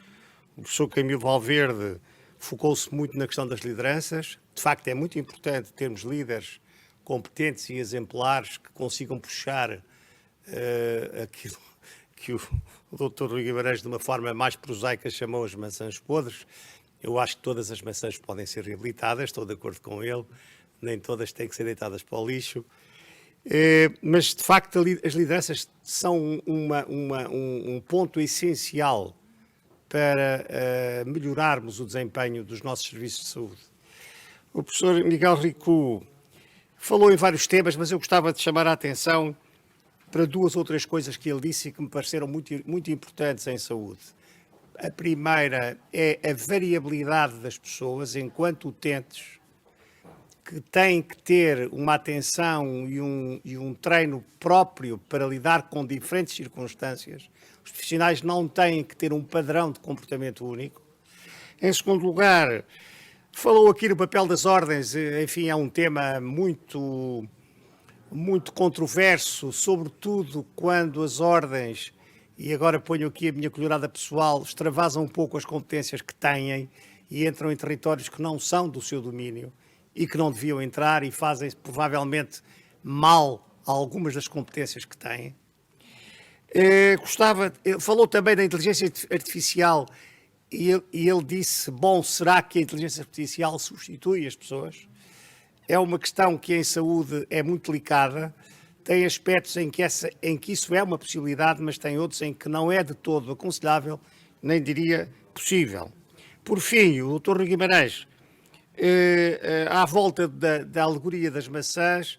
O professor Camilo Valverde focou-se muito na questão das lideranças. De facto, é muito importante termos líderes competentes e exemplares que consigam puxar aquilo que o Dr. Rui Guimarães, de uma forma mais prosaica, chamou as maçãs podres. Eu acho que todas as maçãs podem ser reabilitadas, estou de acordo com ele, nem todas têm que ser deitadas para o lixo. Mas, de facto, as lideranças são um ponto essencial para melhorarmos o desempenho dos nossos serviços de saúde. O professor Miguel Rico falou em vários temas, mas eu gostava de chamar a atenção para 2 ou 3 coisas que ele disse e que me pareceram muito importantes em saúde. A primeira é a variabilidade das pessoas enquanto utentes, que têm que ter uma atenção e um treino próprio para lidar com diferentes circunstâncias. Os profissionais não têm que ter um padrão de comportamento único. Em segundo lugar, falou aqui no papel das ordens, enfim, é um tema muito controverso, sobretudo quando as ordens, e agora ponho aqui a minha colherada pessoal, extravasam um pouco as competências que têm e entram em territórios que não são do seu domínio e que não deviam entrar e fazem provavelmente mal a algumas das competências que têm. Falou também da inteligência artificial e ele disse, bom, será que a inteligência artificial substitui as pessoas? É uma questão que em saúde é muito delicada, tem aspectos em que isso é uma possibilidade, mas tem outros em que não é de todo aconselhável, nem diria possível. Por fim, o Dr. Rui Guimarães, à volta da alegoria das maçãs,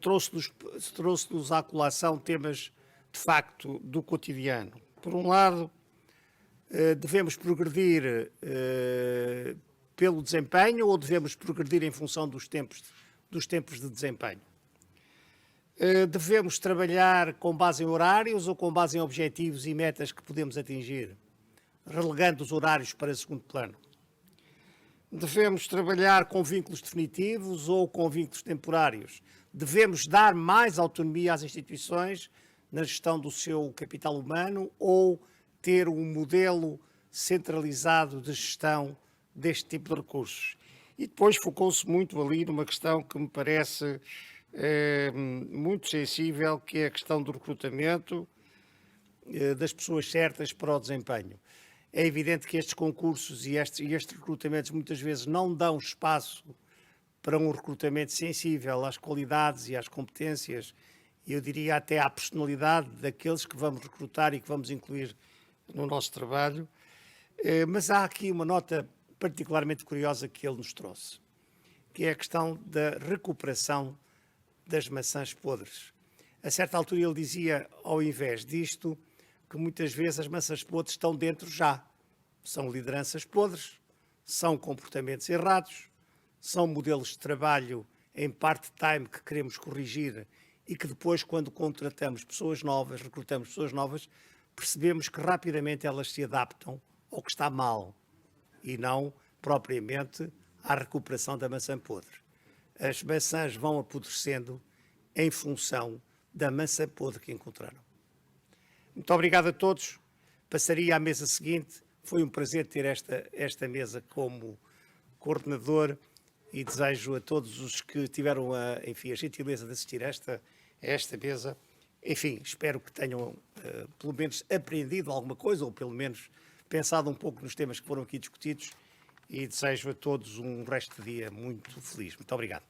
trouxe-nos à colação temas, de facto, do cotidiano. Por um lado, devemos progredir pelo desempenho ou devemos progredir em função dos tempos de desempenho? Devemos trabalhar com base em horários ou com base em objetivos e metas que podemos atingir, relegando os horários para segundo plano? Devemos trabalhar com vínculos definitivos ou com vínculos temporários? Devemos dar mais autonomia às instituições na gestão do seu capital humano ou ter um modelo centralizado de gestão deste tipo de recursos? E depois focou-se muito ali numa questão que me parece muito sensível, que é a questão do recrutamento das pessoas certas para o desempenho. É evidente que estes concursos e estes recrutamentos muitas vezes não dão espaço para um recrutamento sensível às qualidades e às competências, e eu diria até à personalidade daqueles que vamos recrutar e que vamos incluir no nosso trabalho. Mas há aqui uma nota particularmente curiosa que ele nos trouxe, que é a questão da recuperação das maçãs podres. A certa altura ele dizia, ao invés disto, que muitas vezes as maçãs podres estão dentro já. São lideranças podres, são comportamentos errados, são modelos de trabalho em part-time que queremos corrigir e que depois, quando contratamos pessoas novas, recrutamos pessoas novas, percebemos que rapidamente elas se adaptam ao que está mal e não propriamente à recuperação da maçã podre. As maçãs vão apodrecendo em função da maçã podre que encontraram. Muito obrigado a todos. Passaria à mesa seguinte. Foi um prazer ter esta mesa como coordenador e desejo a todos os que tiveram a gentileza de assistir a esta mesa. Enfim, espero que tenham pelo menos aprendido alguma coisa ou pelo menos pensado um pouco nos temas que foram aqui discutidos e desejo a todos um resto de dia muito feliz. Muito obrigado.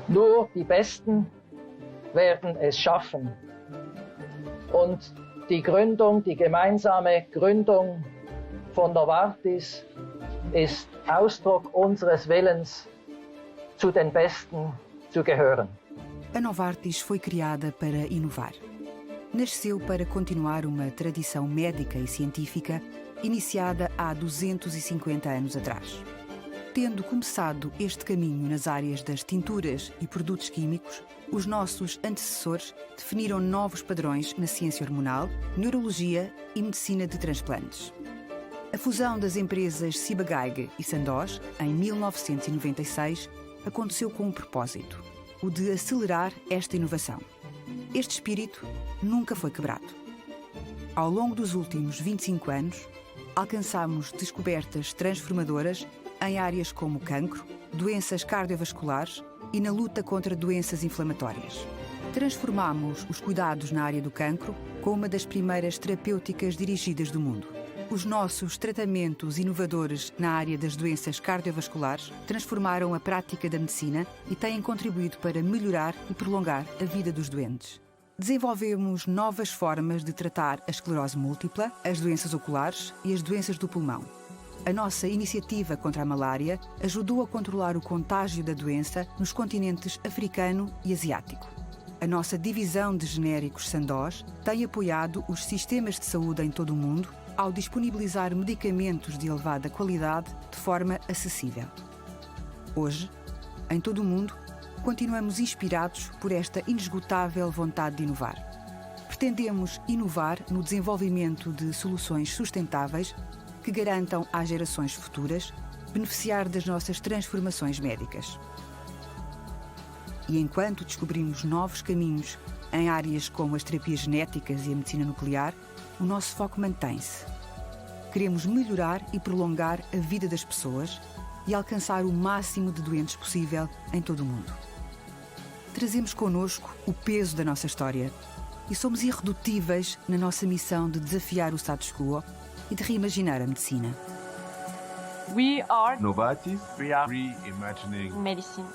Nur die Besten werden es schaffen. Und die Gründung, die gemeinsame Gründung von Novartis ist Ausdruck unseres Willens, zu den Besten zu gehören. A Novartis foi criada para inovar. Nasceu para continuar uma tradição médica e científica iniciada há 250 anos atrás. Tendo começado este caminho nas áreas das tinturas e produtos químicos, os nossos antecessores definiram novos padrões na ciência hormonal, neurologia e medicina de transplantes. A fusão das empresas Ciba-Geigy e Sandoz, em 1996, aconteceu com um propósito: o de acelerar esta inovação. Este espírito nunca foi quebrado. Ao longo dos últimos 25 anos, alcançamos descobertas transformadoras em áreas como cancro, doenças cardiovasculares e na luta contra doenças inflamatórias. Transformamos os cuidados na área do cancro com uma das primeiras terapêuticas dirigidas do mundo. Os nossos tratamentos inovadores na área das doenças cardiovasculares transformaram a prática da medicina e têm contribuído para melhorar e prolongar a vida dos doentes. Desenvolvemos novas formas de tratar a esclerose múltipla, as doenças oculares e as doenças do pulmão. A nossa iniciativa contra a malária ajudou a controlar o contágio da doença nos continentes africano e asiático. A nossa divisão de genéricos Sandoz tem apoiado os sistemas de saúde em todo o mundo ao disponibilizar medicamentos de elevada qualidade de forma acessível. Hoje, em todo o mundo, continuamos inspirados por esta inesgotável vontade de inovar. Pretendemos inovar no desenvolvimento de soluções sustentáveis que garantam às gerações futuras beneficiar das nossas transformações médicas. E enquanto descobrimos novos caminhos em áreas como as terapias genéticas e a medicina nuclear, o nosso foco mantém-se. Queremos melhorar e prolongar a vida das pessoas e alcançar o máximo de doentes possível em todo o mundo. Trazemos connosco o peso da nossa história e somos irredutíveis na nossa missão de desafiar o status quo e de reimaginar a medicina. We are Novartis. We are Reimagining medicine.